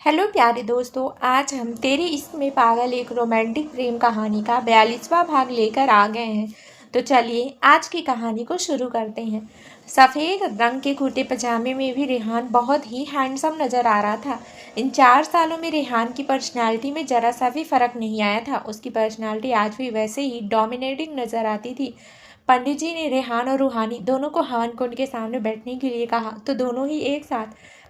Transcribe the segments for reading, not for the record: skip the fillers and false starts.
Hello प्यारे दोस्तों, आज हम तेरे इश्क में पागल एक रोमांटिक प्रेम कहानी का 42वां भाग लेकर आ गए हैं। तो चलिए आज की कहानी को शुरू करते हैं। सफ़ेद रंग के कुर्ते पजामे में भी रेहान बहुत ही हैंडसम नज़र आ रहा था। इन 4 सालों में रेहान की पर्सनालिटी में ज़रा सा भी फ़र्क नहीं आया था। उसकी पर्सनालिटी आज भी वैसे ही डोमिनेटिंग नज़र आती थी। पंडित जी ने रेहान और रूहानी दोनों को हवन कुंड के सामने बैठने के लिए कहा, तो दोनों ही एक साथ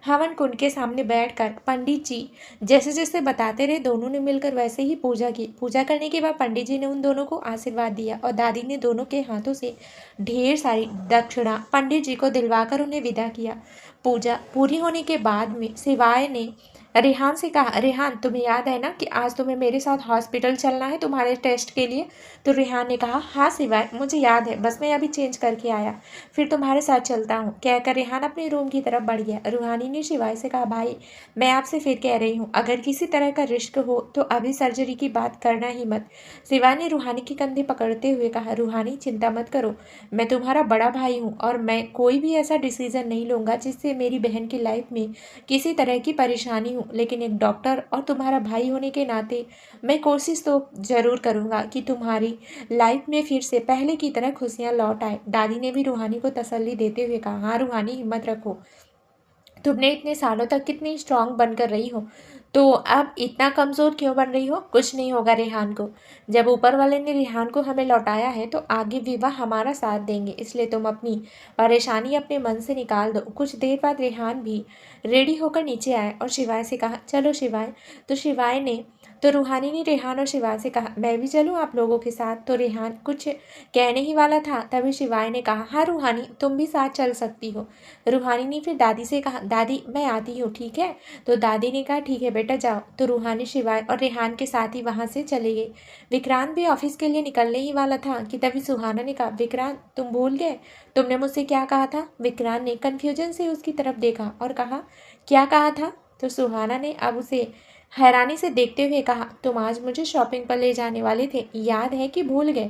हवन कुंड के सामने बैठकर पंडित जी जैसे जैसे बताते रहे, दोनों ने मिलकर वैसे ही पूजा की। पूजा करने के बाद पंडित जी ने उन दोनों को आशीर्वाद दिया और दादी ने दोनों के हाथों से ढेर सारी दक्षिणा पंडित जी को दिलवाकर उन्हें विदा किया। पूजा पूरी होने के बाद में सिवाय ने रेहान से कहा, रेहान तुम्हें याद है ना कि आज तुम्हें मेरे साथ हॉस्पिटल चलना है तुम्हारे टेस्ट के लिए। तो रेहान ने कहा, हाँ सिवाय, मुझे याद है, बस मैं अभी चेंज करके आया, फिर तुम्हारे साथ चलता हूँ, कहकर रेहान अपने रूम की तरफ बढ़ गया। रूहानी ने शिवाय से कहा, भाई मैं आपसे फिर कह रही हूँ, अगर किसी तरह का रिस्क हो तो अभी सर्जरी की बात करना ही मत। शिवाय ने रूहानी के कंधे पकड़ते हुए कहा, रूहानी चिंता मत करो, मैं तुम्हारा बड़ा भाई हूँ और मैं कोई भी ऐसा डिसीजन नहीं लूँगा जिससे मेरी बहन की लाइफ में किसी तरह की परेशानी हो, लेकिन एक डॉक्टर और तुम्हारा भाई होने के नाते मैं कोशिश तो ज़रूर करूँगा कि तुम्हारी लाइफ में फिर से पहले की तरह खुशियाँ लौट आए। दादी ने भी रूहानी को तसल्ली देते हुए कहा, हाँ रूहानी हिम्मत रखो, तुमने इतने सालों तक कितनी स्ट्रांग बनकर रही हो, तो अब इतना कमज़ोर क्यों बन रही हो? कुछ नहीं होगा रेहान को। जब ऊपर वाले ने रेहान को हमें लौटाया है तो आगे विवाह हमारा साथ देंगे, इसलिए तुम अपनी परेशानी अपने मन से निकाल दो। कुछ देर बाद रेहान भी रेडी होकर नीचे आए और शिवाय से कहा, चलो शिवाय। तो रूहानी ने रेहान और शिवाय से कहा, मैं भी चलूँ आप लोगों के साथ। तो रेहान कुछ कहने ही वाला था, तभी शिवाय ने कहा, हाँ रूहानी तुम भी साथ चल सकती हो। रूहानी ने फिर दादी से कहा, दादी मैं आती हूँ, ठीक है? तो दादी ने कहा, ठीक है बेटा जाओ। तो रूहानी शिवाय और रेहान के साथ ही वहाँ से चले गए। विक्रांत भी ऑफिस के लिए निकलने ही वाला था कि तभी सुहाना ने कहा, विक्रांत तुम भूल गए, तुमने मुझसे क्या कहा था? विक्रांत ने कन्फ्यूजन से उसकी तरफ देखा और कहा, क्या कहा था? तो सुहाना ने अब उसे हैरानी से देखते हुए कहा, तुम आज मुझे शॉपिंग पर ले जाने वाले थे, याद है कि भूल गए?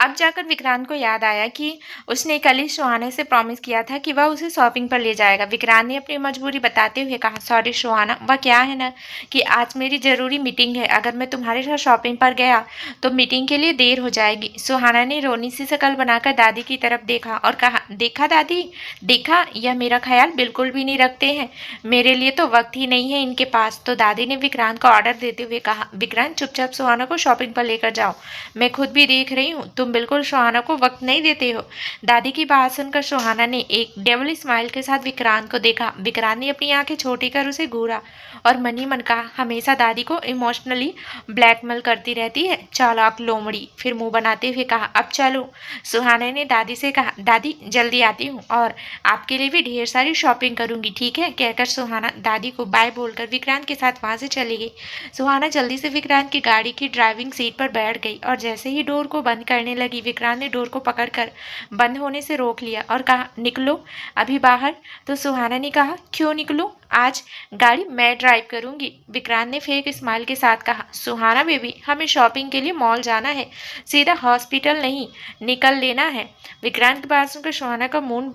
अब जाकर विक्रांत को याद आया कि उसने कल ही सुहाना से प्रॉमिस किया था कि वह उसे शॉपिंग पर ले जाएगा। विक्रांत ने अपनी मजबूरी बताते हुए कहा, सॉरी सुहाना, वह क्या है ना कि आज मेरी ज़रूरी मीटिंग है, अगर मैं तुम्हारे साथ शॉपिंग पर गया तो मीटिंग के लिए देर हो जाएगी। सुहाना ने रोनी सी शकल बनाकर दादी की तरफ देखा और कहा, देखा दादी, देखा, यह मेरा ख्याल बिल्कुल भी नहीं रखते हैं, मेरे लिए तो वक्त ही नहीं है इनके पास। तो दादी ने विक्रांत को ऑर्डर देते हुए कहा, विक्रांत चुपचाप सुहाना को शॉपिंग पर लेकर जाओ, मैं खुद भी देख रही हूँ तुम बिल्कुल सुहाना को वक्त नहीं देते हो। दादी की बात सुनकर सुहाना ने एक डेविल स्माइल के साथ विक्रांत को देखा। विक्रांत ने अपनी आंखें छोटी कर उसे घूरा और मन ही मन कहा, हमेशा दादी को इमोशनली ब्लैकमेल करती रहती है, चालाक लोमड़ी। फिर मुंह बनाते हुए कहा, अब चलो। सुहाना ने दादी से कहा, दादी जल्दी आती हूँ और आपके लिए भी ढेर सारी शॉपिंग करूंगी, ठीक है? कहकर सुहाना दादी को बाय बोलकर विक्रांत के साथ वहां से चली गई। सुहाना जल्दी से विक्रांत की गाड़ी की ड्राइविंग सीट पर बैठ गई और जैसे ही डोर को बंद करने लगी, विक्रांत ने डोर को पकड़कर बंद होने से रोक लिया और कहा, निकलो अभी बाहर। तो सुहाना ने कहा, क्यों निकलो, आज गाड़ी मैं ड्राइव करूंगी। विक्रांत ने फेक स्माइल के साथ कहा, सुहाना बेबी हमें शॉपिंग के लिए मॉल जाना है, सीधा हॉस्पिटल नहीं निकल लेना है। विक्रांत की बात सुनकर सुहाना का मुंह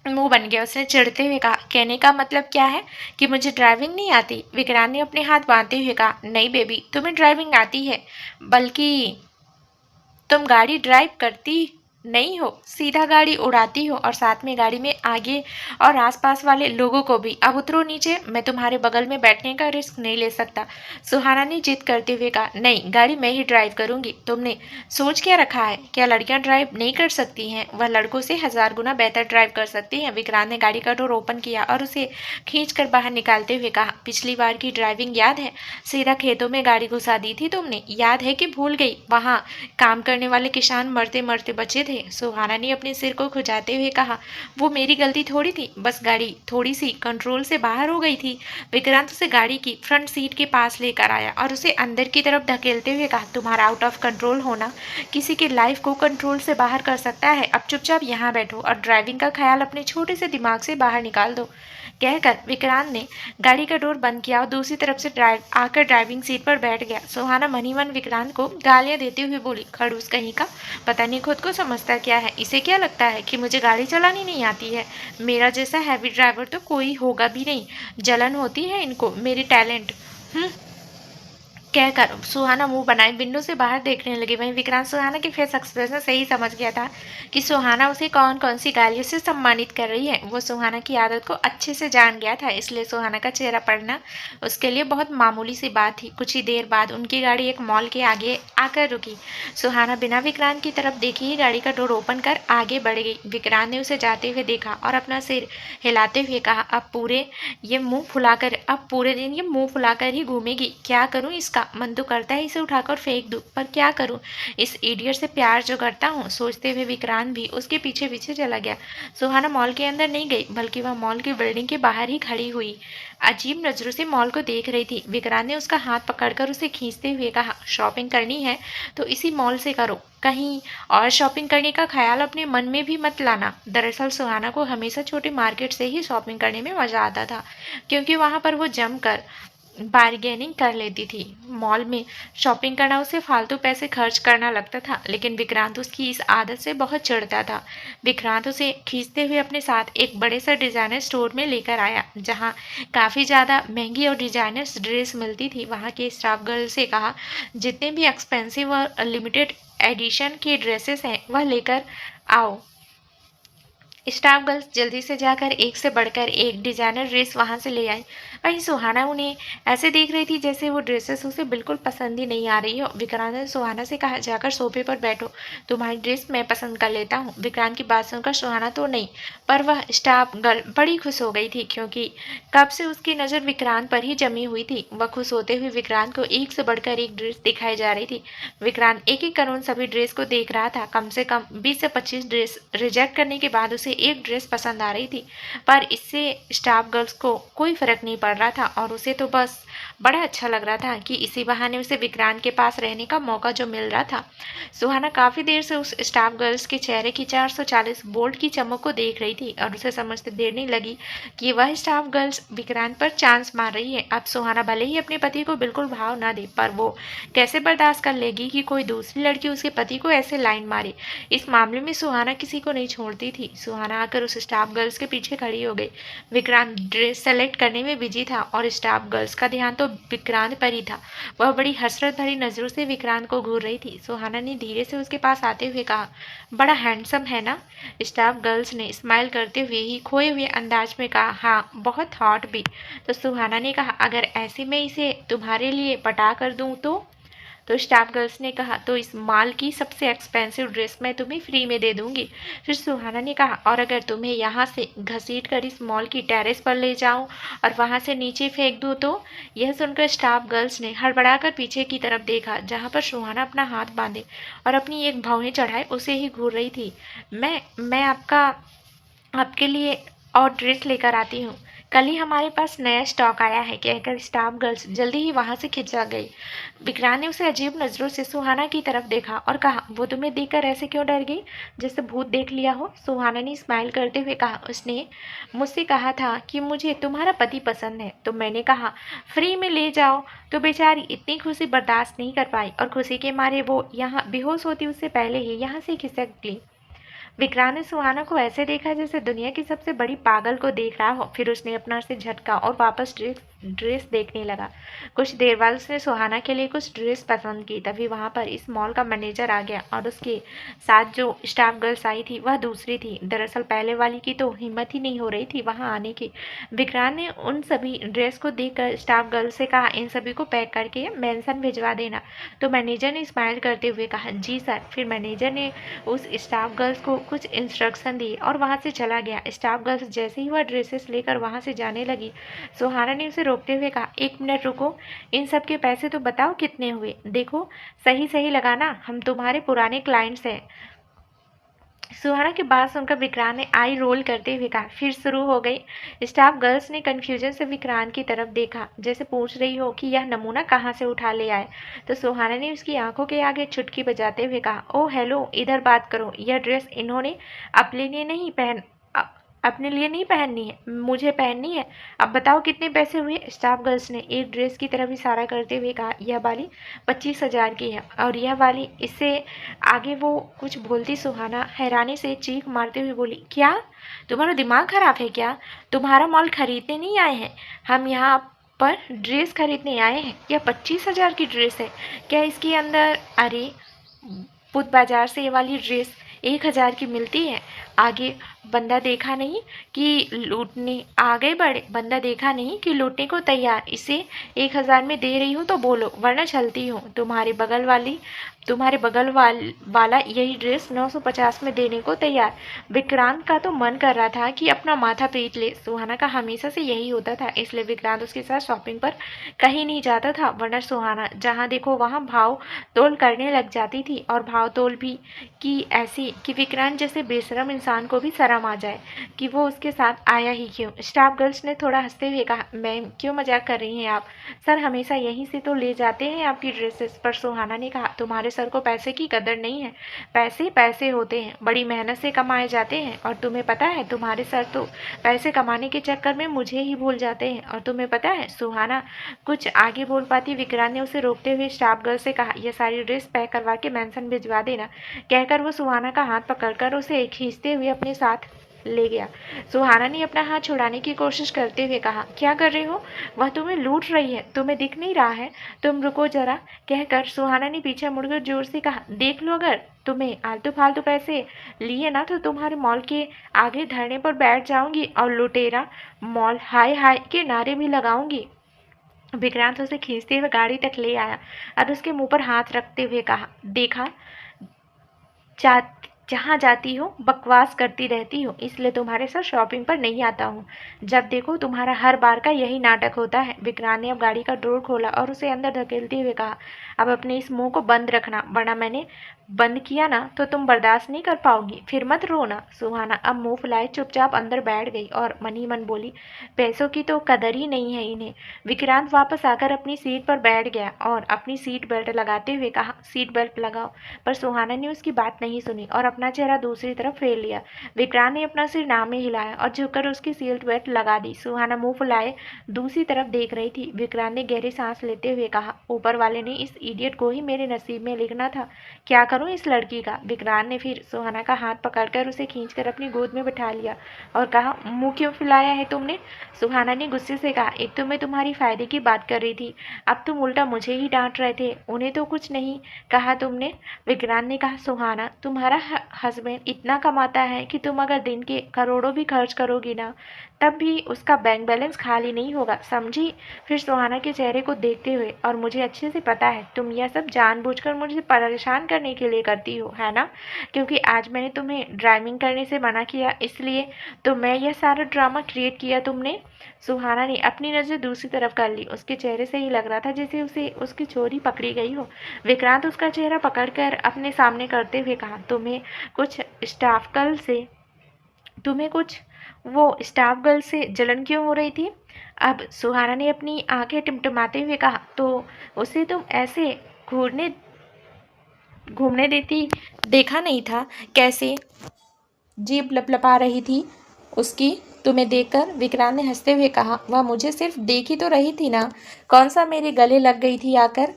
बन गया। उसने चिढ़ते हुए कहा, कहने का मतलब क्या है कि मुझे ड्राइविंग नहीं आती? विक्रांत ने अपने हाथ बांधते हुए कहा, नहीं बेबी तुम्हें ड्राइविंग आती है, बल्कि तुम गाड़ी ड्राइव करती नहीं हो, सीधा गाड़ी उड़ाती हो और साथ में गाड़ी में आगे और आसपास वाले लोगों को भी। अब उतरो नीचे, मैं तुम्हारे बगल में बैठने का रिस्क नहीं ले सकता। सुहाना ने जिद करते हुए कहा, नहीं गाड़ी मैं ही ड्राइव करूंगी। तुमने सोच क्या रखा है, क्या लड़कियां ड्राइव नहीं कर सकती हैं? वह लड़कों से 1000 गुना बेहतर ड्राइव कर सकती हैं। विक्रांत ने गाड़ी का डोर ओपन किया और उसे खींच कर बाहर निकालते हुए कहा, पिछली बार की ड्राइविंग याद है, सीधा खेतों में गाड़ी घुसा दी थी तुमने, याद है कि भूल गई? वहाँ काम करने वाले किसान मरते मरते बचे थे। सुहाना ने अपने सिर को खुजाते हुए कहा, वो मेरी गलती थोड़ी थी, बस गाड़ी थोड़ी सी कंट्रोल से बाहर हो गई थी। विक्रांत उसे गाड़ी की फ्रंट सीट के पास लेकर आया और उसे अंदर की तरफ धकेलते हुए कहा, तुम्हारा आउट ऑफ कंट्रोल होना किसी की लाइफ को कंट्रोल से बाहर कर सकता है। अब चुपचाप यहाँ बैठो और ड्राइविंग का ख्याल अपने छोटे से दिमाग से बाहर निकाल दो। कहकर विक्रांत ने गाड़ी का डोर बंद किया और दूसरी तरफ से आकर ड्राइविंग सीट पर बैठ गया। सुहाना मन ही मन विक्रांत को गालियां देते हुए बोली, खड़ूस कहीं का, पता नहीं खुद को समझता क्या है, इसे क्या लगता है कि मुझे गाड़ी चलानी नहीं आती है। मेरा जैसा हैवी ड्राइवर तो कोई होगा भी नहीं। जलन होती है इनको मेरी टैलेंट। कहकर सुहाना मुंह बनाए विंडो से बाहर देखने लगी। वहीं विक्रांत सुहाना के फेस एक्सप्रेशन से ही समझ गया था कि सुहाना उसे कौन कौन सी गालियों से सम्मानित कर रही है। वो सुहाना की आदत को अच्छे से जान गया था, इसलिए सुहाना का चेहरा पड़ना उसके लिए बहुत मामूली सी बात थी। कुछ ही देर बाद उनकी गाड़ी एक मॉल के आगे आकर रुकी। सुहाना बिना विक्रांत की तरफ देखे ही गाड़ी का डोर ओपन कर आगे बढ़ गई। विक्रांत ने उसे जाते हुए देखा और अपना सिर हिलाते हुए कहा, अब पूरे दिन ये मुंह फुलाकर ही घूमेगी। क्या करूं इसका मन तो करता है इसे उठाकर फेंक दूं, पर क्या करूं, इस इडियट से प्यार जो करता हूं। सोचते हुए विक्रांत भी उसके पीछे पीछे चला गया। सुहाना मॉल के अंदर नहीं गई, बल्कि वह मॉल की बिल्डिंग के बाहर ही खड़ी हुई अजीब नजरों से मॉल को देख रही थी। विक्रांत ने उसका हाथ पकड़कर उसे खींचते हुए कहा, शॉपिंग करनी है तो इसी मॉल से करो, कहीं और शॉपिंग करने का ख्याल अपने मन में भी मत लाना। दरअसल सुहाना को हमेशा छोटे मार्केट से ही शॉपिंग करने में मजा आता था, क्योंकि वहां पर वो जमकर बार्गेनिंग कर लेती थी। मॉल में शॉपिंग करना उसे फालतू पैसे खर्च करना लगता था, लेकिन विक्रांत उसकी इस आदत से बहुत चिढ़ता था। विक्रांत उसे खींचते हुए अपने साथ एक बड़े से डिजाइनर स्टोर में लेकर आया, जहां काफ़ी ज़्यादा महंगी और डिजाइनर ड्रेस मिलती थी। वहां के स्टाफ गर्ल से कहा, जितने भी एक्सपेंसिव और लिमिटेड एडिशन के ड्रेसेस हैं वह लेकर आओ। स्टाफ गर्ल्स जल्दी से जाकर एक से बढ़कर एक डिजाइनर ड्रेस वहां से ले आई। वहीं सुहाना उन्हें ऐसे देख रही थी जैसे वो ड्रेसेस उसे बिल्कुल पसंद ही नहीं आ रही हो। विक्रांत ने सुहाना से कहा, जाकर सोफे पर बैठो, तुम्हारी ड्रेस मैं पसंद कर लेता हूँ। विक्रांत की बात सुनकर सुहाना तो नहीं, पर वह स्टाफ गर्ल बड़ी खुश हो गई थी, क्योंकि कब से उसकी नज़र विक्रांत पर ही जमी हुई थी। वह खुश होते हुए विक्रांत को एक से बढ़कर एक ड्रेस दिखाई जा रही थी। विक्रांत एक एक कर उन सभी ड्रेस को देख रहा था। कम से कम 20 से 25 ड्रेस रिजेक्ट करने के बाद उसे एक ड्रेस पसंद आ रही थी, पर इससे स्टाफ गर्ल्स को कोई फर्क नहीं पड़ रहा था और उसे तो बस बड़ा अच्छा लग रहा था कि इसी बहाने उसे विक्रांत के पास रहने का मौका जो मिल रहा था। सुहाना काफी देर से उस स्टाफ गर्ल्स के चेहरे की 440 वोल्ट की चमक को देख रही थी और उसे समझते देर नहीं लगी कि वह स्टाफ गर्ल्स विक्रांत पर चांस मार रही है। अब सुहाना भले ही अपने पति को बिल्कुल भाव ना दे, पर वो कैसे बर्दाश्त कर लेगी कि कोई दूसरी लड़की उसके पति को ऐसे लाइन मारे। इस मामले में सुहाना किसी को नहीं छोड़ती थी। सुहाना आकर उस स्टाफ गर्ल्स के पीछे खड़ी हो गई। विक्रांत ड्रेस सेलेक्ट करने में बिजी था और स्टाफ गर्ल्स का ध्यान तो विक्रांत पर ही था। वह बड़ी हसरत भरी नजरों से विक्रांत को घूर रही थी। सुहाना ने धीरे से उसके पास आते हुए कहा, बड़ा हैंडसम है ना। स्टाफ गर्ल्स ने स्माइल करते हुए ही खोए हुए अंदाज में कहा, हाँ बहुत हॉट भी। तो सुहाना ने कहा, अगर ऐसे में इसे तुम्हारे लिए पटा कर दूं तो स्टाफ गर्ल्स ने कहा, तो इस माल की सबसे एक्सपेंसिव ड्रेस मैं तुम्हें फ्री में दे दूंगी। फिर सुहाना ने कहा, और अगर तुम्हें यहाँ से घसीट कर इस मॉल की टेरेस पर ले जाऊं और वहां से नीचे फेंक दूं तो। यह सुनकर स्टाफ गर्ल्स ने हड़बड़ाकर पीछे की तरफ देखा, जहां पर सुहाना अपना हाथ बांधे और अपनी एक भौहें चढ़ाए उसे ही घूर रही थी। मैं आपके लिए और ड्रेस लेकर आती हूँ। कल ही हमारे पास नया स्टॉक आया है, कहकर स्टाफ गर्ल्स जल्दी ही वहां से खिंचा गई। विक्रांत ने उसे अजीब नजरों से सुहाना की तरफ देखा और कहा, वो तुम्हें देखकर ऐसे क्यों डर गई, जैसे भूत देख लिया हो। सुहाना ने स्माइल करते हुए कहा, उसने मुझसे कहा था कि मुझे तुम्हारा पति पसंद है, तो मैंने कहा फ्री में ले जाओ। तो बेचारी इतनी खुशी बर्दाश्त नहीं कर पाई और खुशी के मारे वो यहाँ बेहोश होती उससे पहले ही यहाँ से खिसक गई। विक्रांत ने सुहाना को ऐसे देखा जैसे दुनिया की सबसे बड़ी पागल को देख रहा हो। फिर उसने अपना से झटका और वापस ड्रेस देखने लगा। कुछ देर बाद उसने सुहाना के लिए कुछ ड्रेस पसंद की। तभी वहां पर इस मॉल का मैनेजर आ गया और उसके साथ जो स्टाफ गर्ल्स आई थी वह दूसरी थी। दरअसल पहले वाली की तो हिम्मत ही नहीं हो रही थी वहां आने की। विक्रांत ने उन सभी ड्रेस को देखकर स्टाफ गर्ल से कहा, इन सभी को पैक करके मेंशन भिजवा देना। तो मैनेजर ने स्माइल करते हुए कहा, जी सर। फिर मैनेजर ने उस स्टाफ गर्ल्स को कुछ इंस्ट्रक्शन दिए और वहां से चला गया। स्टाफ गर्ल्स जैसे ही वह ड्रेसेस लेकर वहां से जाने लगी, सुहाना ने उसे रोकते हुए कहा, एक मिनट रुको, इन सब के पैसे तो बताओ कितने हुए। देखो सही सही लगाना, हम तुम्हारे पुराने क्लाइंट्स हैं। सुहाना की बात सुनकर विक्रांत ने आई रोल करते हुए कहा, फिर शुरू हो गई। स्टाफ गर्ल्स ने कंफ्यूजन से विक्रांत की तरफ देखा, जैसे पूछ रही हो कि यह नमूना कहाँ से उठा ले आए। तो सुहाना ने उसकी आंखों के आगे चुटकी बजाते हुए कहा, ओ हेलो, इधर बात करो। यह ड्रेस इन्होंने अपने लिए नहीं अपने लिए नहीं पहननी है, मुझे पहननी है। अब बताओ कितने पैसे हुए? स्टाफ गर्ल्स ने एक ड्रेस की तरफ इशारा करते हुए कहा, यह वाली 25,000 की है और यह वाली। इससे आगे वो कुछ बोलती सुहाना हैरानी से चीख मारते हुए बोली, क्या तुम्हारा दिमाग खराब है क्या? तुम्हारा मॉल खरीदने नहीं आए हैं, हम यहाँ पर ड्रेस खरीदने आए हैं। यह 25,000 की ड्रेस है, क्या इसके अंदर? अरे बुध बाजार से ये वाली ड्रेस 1,000 की मिलती है। आगे बंदा देखा नहीं कि लूटने आगे बढ़े, बंदा देखा नहीं कि लूटने को तैयार। इसे 1,000 में दे रही हूँ तो बोलो, वरना चलती हूँ। तुम्हारे बगल वाला यही ड्रेस 950 में देने को तैयार। विक्रांत का तो मन कर रहा था कि अपना माथा पीट ले। सुहाना का हमेशा से यही होता था, इसलिए विक्रांत उसके साथ शॉपिंग पर कहीं नहीं जाता था, वरना सुहाना जहाँ देखो वहाँ भाव तोल करने लग जाती थी। और भाव तोल भी कि ऐसी कि विक्रांत जैसे बेशरम इंसान को भी शर्म आ जाए कि वो उसके साथ आया ही क्यों। स्टाफ गर्ल्स ने थोड़ा हंसते हुए कहा, मैम क्यों मजाक कर रही हैं आप? सर हमेशा यहीं से तो ले जाते हैं आपकी ड्रेसेस। पर सुहाना ने कहा, तुम्हारे सर को पैसे की कदर नहीं है। पैसे पैसे होते हैं, बड़ी मेहनत से कमाए जाते हैं। और तुम्हें पता है तुम्हारे सर तो पैसे कमाने के चक्कर में मुझे ही भूल जाते हैं। और तुम्हें पता है? सुहाना कुछ आगे बोल पाती, विक्रांत ने उसे रोकते हुए स्टाफ गर्ल से कहा, यह सारी ड्रेस पैक करवा के मेंशन भिजवा देना। कहकर वो सुहाना का हाथ पकड़कर उसे खींचते हुए अपने साथ ले गया। सुहाना ने अपना हाथ छुड़ाने की कोशिश करते हुए कहा, क्या कर रहे हो? वह तुम्हें लूट रही है, तुम्हें दिख नहीं रहा है? तुम रुको जरा। कहकर सुहाना ने पीछे मुड़कर जोर से कहा, देख लो, अगर तुम्हें आलतू फालतू पैसे लिए ना तो तुम्हारे मॉल के आगे धरने पर बैठ जाऊंगी और लुटेरा मॉल हाय हाय के नारे भी लगाऊंगी। विक्रांत उसे खींचते हुए गाड़ी तक ले आया और उसके मुंह पर हाथ रखते हुए कहा, देखा जहाँ जाती हो बकवास करती रहती हो, इसलिए तुम्हारे साथ शॉपिंग पर नहीं आता हूँ। जब देखो तुम्हारा हर बार का यही नाटक होता है। विक्रांत ने अब गाड़ी का डोर खोला और उसे अंदर धकेलते हुए कहा, अब अपने इस मुंह को बंद रखना, वरना मैंने बंद किया ना तो तुम बर्दाश्त नहीं कर पाओगी, फिर मत रोना। सुहाना अब मुंह फुलाए चुपचाप अंदर बैठ गई और मन ही मन बोली, पैसों की तो कदर ही नहीं है इन्हें। विक्रांत वापस आकर अपनी सीट पर बैठ गया और अपनी सीट बेल्ट लगाते हुए कहा, सीट बेल्ट लगाओ। पर सुहाना ने उसकी बात नहीं सुनी और अपना चेहरा दूसरी तरफ फेर लिया। विक्रांत ने अपना सिर नाम में हिलाया और झुककर उसकी सीट बेल्ट लगा दी। सुहाना मुंह फुलाए दूसरी तरफ देख रही थी। विक्रांत ने गहरी सांस लेते हुए कहा, ऊपर वाले ने इस इडियट को ही मेरे नसीब में लिखना था। क्या करूं इस लड़की का? विक्रांत ने फिर सुहाना का हाथ पकड़कर उसे खींचकर अपनी गोद में बिठा लिया और कहा, मुंह क्यों फुलाया है तुमने? सुहाना ने गुस्से से कहा, एक तो मैं तुम्हारी फायदे की बात कर रही थी, अब तुम उल्टा मुझे ही डांट रहे थे। उन्हें तो कुछ नहीं कहा तुमने? विक्रांत ने कहा, सुहाना तुम्हारा हस्बैंड इतना कमाता है कि तुम अगर दिन के करोड़ों भी खर्च करोगी ना तब भी उसका बैंक बैलेंस खाली नहीं होगा, समझी? फिर सुहाना के चेहरे को देखते हुए, और मुझे अच्छे से पता है तुम यह सब जानबूझकर मुझे परेशान करने के लिए करती हो, है ना? क्योंकि आज मैंने तुम्हें ड्राइविंग करने से मना किया, इसलिए तो मैं यह सारा ड्रामा क्रिएट किया तुमने। सुहाना ने अपनी नज़र दूसरी तरफ कर ली। उसके चेहरे से ही लग रहा था जैसे उसे उसकी चोरी पकड़ी गई हो। विक्रांत उसका चेहरा पकड़कर अपने सामने करते हुए कहा, तुम्हें कुछ वो स्टाफ गर्ल से जलन क्यों हो रही थी? अब सुहाना ने अपनी आंखें टिमटिमाते हुए कहा, तो उसे तुम ऐसे घूरने घूमने देती देखा नहीं था? कैसे जीभ लपलपा रही थी उसकी तुम्हें देखकर? विक्रांत ने हंसते हुए कहा, वह मुझे सिर्फ देख ही तो रही थी ना, कौन सा मेरे गले लग गई थी आकर?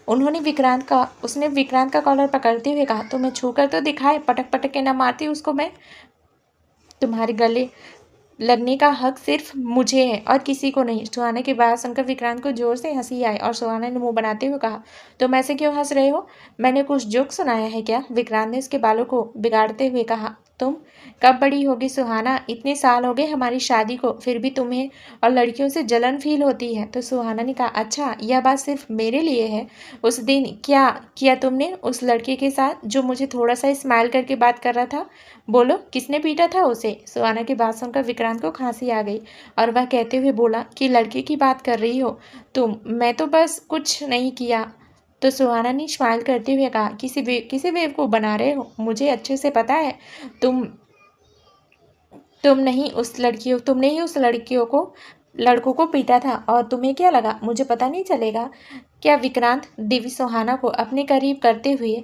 उसने विक्रांत का कॉलर पकड़ते हुए कहा, तुम्हें छूकर तो दिखाए, पटक पटक के न मारती उसको मैं। तुम्हारे गले लगने का हक सिर्फ मुझे है और किसी को नहीं। सुहाना की बात सुनकर विक्रांत को जोर से हंसी आई और सुहाना ने मुंह बनाते हुए कहा, तुम ऐसे क्यों हंस रहे हो? मैंने कुछ जोक सुनाया है क्या? विक्रांत ने उसके बालों को बिगाड़ते हुए कहा, तुम कब बड़ी होगी सुहाना? इतने साल हो गए हमारी शादी को, फिर भी तुम्हें और लड़कियों से जलन फील होती है? तो सुहाना ने कहा, अच्छा यह बात सिर्फ मेरे लिए है? उस दिन क्या किया तुमने उस लड़के के साथ जो मुझे थोड़ा सा स्माइल करके बात कर रहा था? बोलो, किसने पीटा था उसे? सुहाना की बात सुनकर विक्रांत को खांसी आ गई और वह कहते हुए बोला, कि लड़के की बात कर रही हो तुम? मैं तो बस कुछ नहीं किया। तो सुहाना ने स्माइल करते हुए कहा, किसी बेवकूफ़ बना रहे हो, मुझे अच्छे से पता है तुम तुमने ही उस लड़कों को पीटा था, और तुम्हें क्या लगा मुझे पता नहीं चलेगा क्या? विक्रांत दिव्य सुहाना को अपने करीब करते हुए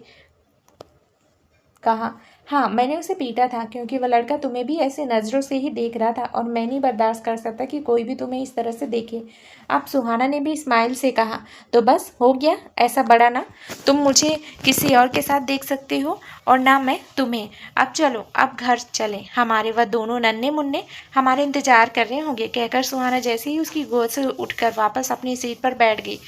कहा, हाँ, मैंने उसे पीटा था क्योंकि वह लड़का तुम्हें भी ऐसे नज़रों से ही देख रहा था और मैं नहीं बर्दाश्त कर सकता कि कोई भी तुम्हें इस तरह से देखे। अब सुहाना ने भी स्माइल से कहा, तो बस हो गया, ऐसा बड़ा ना तुम मुझे किसी और के साथ देख सकते हो और ना मैं तुम्हें। अब चलो, अब घर चलें, हमारे वह दोनों नन्हे मुन्ने हमारे इंतजार कर रहे होंगे। कहकर सुहाना जैसे ही उसकी गोद से उठकर वापस अपनी सीट पर बैठ गई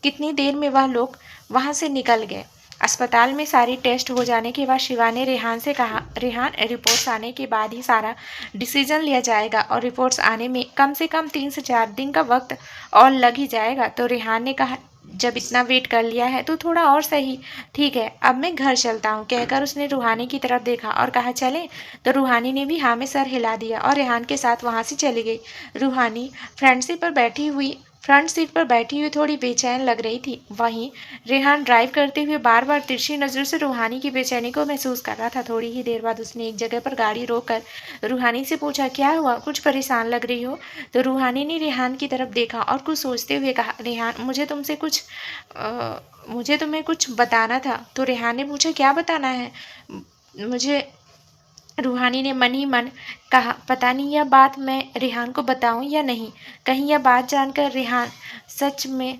कितनी देर में वह लोग वहाँ से निकल गए। अस्पताल में सारी टेस्ट हो जाने के बाद शिवा ने रेहान से कहा, रेहान रिपोर्ट्स आने के बाद ही सारा डिसीजन लिया जाएगा और रिपोर्ट्स आने में कम से कम 3 से 4 दिन का वक्त और लग ही जाएगा। तो रेहान ने कहा, जब इतना वेट कर लिया है तो थोड़ा और सही। ठीक है, अब मैं घर चलता हूँ। कहकर उसने रूहानी की तरफ देखा और कहा, चले। तो रूहानी ने भी हाँ में सर हिला दिया और रेहान के साथ वहाँ से चली गई। रूहानी फ्रंट सीट पर बैठी हुई थोड़ी बेचैन लग रही थी। वहीं रेहान ड्राइव करते हुए बार बार तिरछी नज़रों से रूहानी की बेचैनी को महसूस कर रहा था। थोड़ी ही देर बाद उसने एक जगह पर गाड़ी रोककर रूहानी से पूछा, क्या हुआ, कुछ परेशान लग रही हो। तो रूहानी ने रेहान की तरफ देखा और कुछ सोचते हुए कहा, रेहान मुझे तुम्हें कुछ बताना था। तो रेहान ने पूछा, क्या बताना है मुझे। रूहानी ने मन ही मन कहा, पता नहीं यह बात मैं रेहान को बताऊं या नहीं। कहीं यह बात जानकर रेहान सच में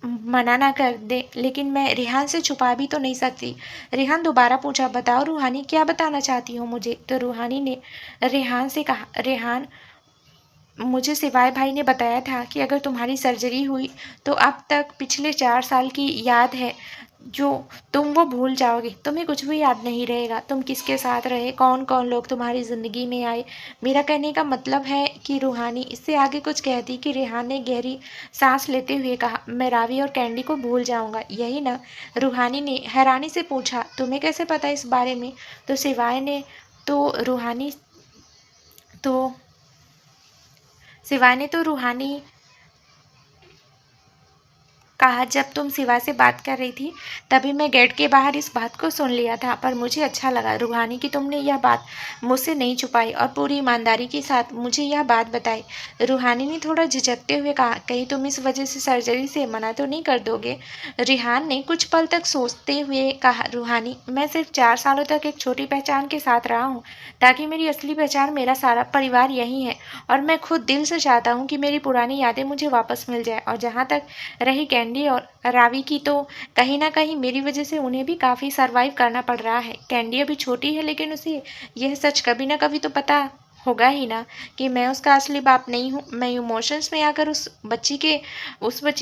मना ना कर दे, लेकिन मैं रेहान से छुपा भी तो नहीं सकती। रेहान दोबारा पूछा, बताओ रूहानी, क्या बताना चाहती हो मुझे। तो रूहानी ने रेहान से कहा, रेहान, मुझे सिवाय भाई ने बताया था कि अगर तुम्हारी सर्जरी हुई तो अब तक पिछले 4 साल की याद है जो तुम वो भूल जाओगे। तुम्हें कुछ भी याद नहीं रहेगा, तुम किसके साथ रहे, कौन कौन लोग तुम्हारी ज़िंदगी में आए। मेरा कहने का मतलब है कि रूहानी इससे आगे कुछ कहती कि रेहान ने गहरी सांस लेते हुए कहा, मैं रावी और कैंडी को भूल जाऊंगा, यही ना। रूहानी ने हैरानी से पूछा, तुम्हें कैसे पता इस बारे में। तो सिवाय ने तो रूहानी कहा, जब तुम सिवा से बात कर रही थी तभी मैं गेट के बाहर इस बात को सुन लिया था, पर मुझे अच्छा लगा रूहानी कि तुमने यह बात मुझसे नहीं छुपाई और पूरी ईमानदारी के साथ मुझे यह बात बताई। रूहानी ने थोड़ा झिझकते हुए कहा, कहीं तुम इस वजह से सर्जरी से मना तो नहीं कर दोगे। रेहान ने कुछ पल तक सोचते हुए कहा, रूहानी, मैं सिर्फ 4 सालों तक एक छोटी पहचान के साथ रहा हूँ, ताकि मेरी असली पहचान मेरा सारा परिवार यही है और मैं खुद दिल से चाहता हूँ कि मेरी पुरानी यादें मुझे वापस मिल जाए। और जहाँ तक रही कैंडी और रावी की, तो कहीं ना कहीं मेरी वजह से उन्हें भी काफ़ी सरवाइव करना पड़ रहा है। कैंडी अभी छोटी है, लेकिन उसे यह सच कभी ना कभी तो पता होगा ही ना कि मैं उसका असली बाप नहीं हूँ। मैं इमोशंस में आकर उस बच्ची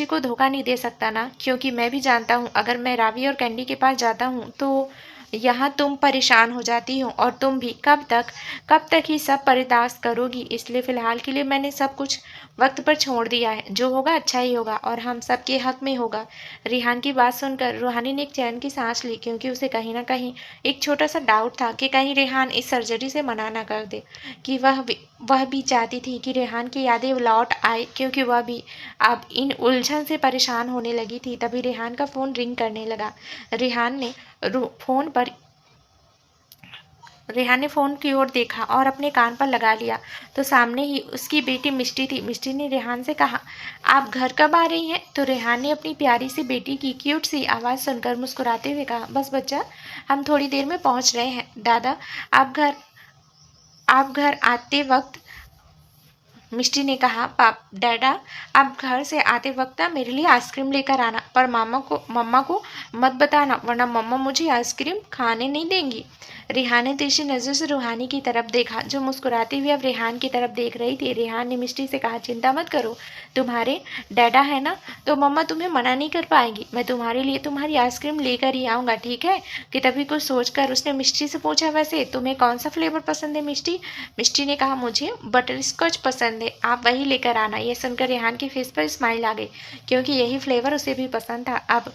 को धोखा नहीं दे सकता ना, क्योंकि मैं भी जानता हूँ अगर मैं रावी और कैंडी के पास जाता हूँ तो यहाँ तुम परेशान हो जाती हो और तुम भी कब तक ही सब बर्दाश्त करोगी। इसलिए फ़िलहाल के लिए मैंने सब कुछ वक्त पर छोड़ दिया है, जो होगा अच्छा ही होगा और हम सब के हक में होगा। रिहान की बात सुनकर रूहानी ने एक चैन की सांस ली, क्योंकि उसे कहीं ना कहीं एक छोटा सा डाउट था कि कहीं रेहान इस सर्जरी से मना ना कर दे, कि वह भी चाहती थी कि रेहान की यादें लौट आए, क्योंकि वह भी अब इन उलझन से परेशान होने लगी थी। तभी रेहान का फ़ोन रिंग करने लगा। रेहान ने फ़ोन की ओर देखा और अपने कान पर लगा लिया, तो सामने ही उसकी बेटी मिष्टी थी। मिष्टी ने रेहान से कहा, आप घर कब आ रही हैं। तो रेहान ने अपनी प्यारी सी बेटी की क्यूट सी आवाज़ सुनकर मुस्कुराते हुए कहा, बस बच्चा, हम थोड़ी देर में पहुंच रहे हैं। दादा, आप घर आते वक्त मिष्टी ने कहा, डैडा, आप घर से आते वक्त ना मेरे लिए आइसक्रीम लेकर आना, पर मम्मा को मत बताना, वरना मम्मा मुझे आइसक्रीम खाने नहीं देंगी। रेहान ने तिरछी नज़र से रूहानी की तरफ देखा, जो मुस्कुराती हुई अब रेहान की तरफ देख रही थी। रेहान ने मिष्टी से कहा, चिंता मत करो, तुम्हारे डैडा है ना, तो मम्मा तुम्हें मना नहीं कर पाएंगी। मैं तुम्हारे लिए तुम्हारी आइसक्रीम लेकर ही आऊँगा, ठीक है। कि तभी कुछ सोचकर उसने मिष्टी से पूछा, वैसे तुम्हें कौन सा फ्लेवर पसंद है मिष्टी। मिष्टी ने कहा, मुझे बटर स्कॉच पसंद है, आप वही लेकर आना। यह सुनकर रेहान के फेस पर स्माइल आ गई, क्योंकि यही फ्लेवर उसे भी पसंद था। अब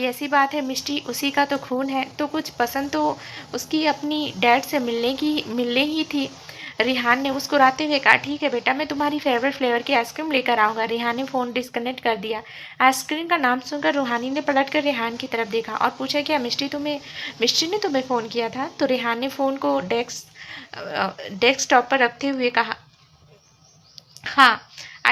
ऐसी बात है, मिष्टी उसी का तो खून है, तो कुछ पसंद तो उसकी अपनी डैड से मिलने ही थी। रिहान ने मुस्कुराते हुए कहा, ठीक है बेटा, मैं तुम्हारी फेवरेट फ्लेवर की आइसक्रीम लेकर आऊँगा। रिहान ने फ़ोन डिस्कनेक्ट कर दिया। आइसक्रीम का नाम सुनकर रूहानी ने पलटकर रेहान की तरफ देखा और पूछा, क्या मिष्टी ने तुम्हें फ़ोन किया था। तो रेहान ने फ़ोन को डेस्कटॉप पर रखते हुए कहा, हाँ,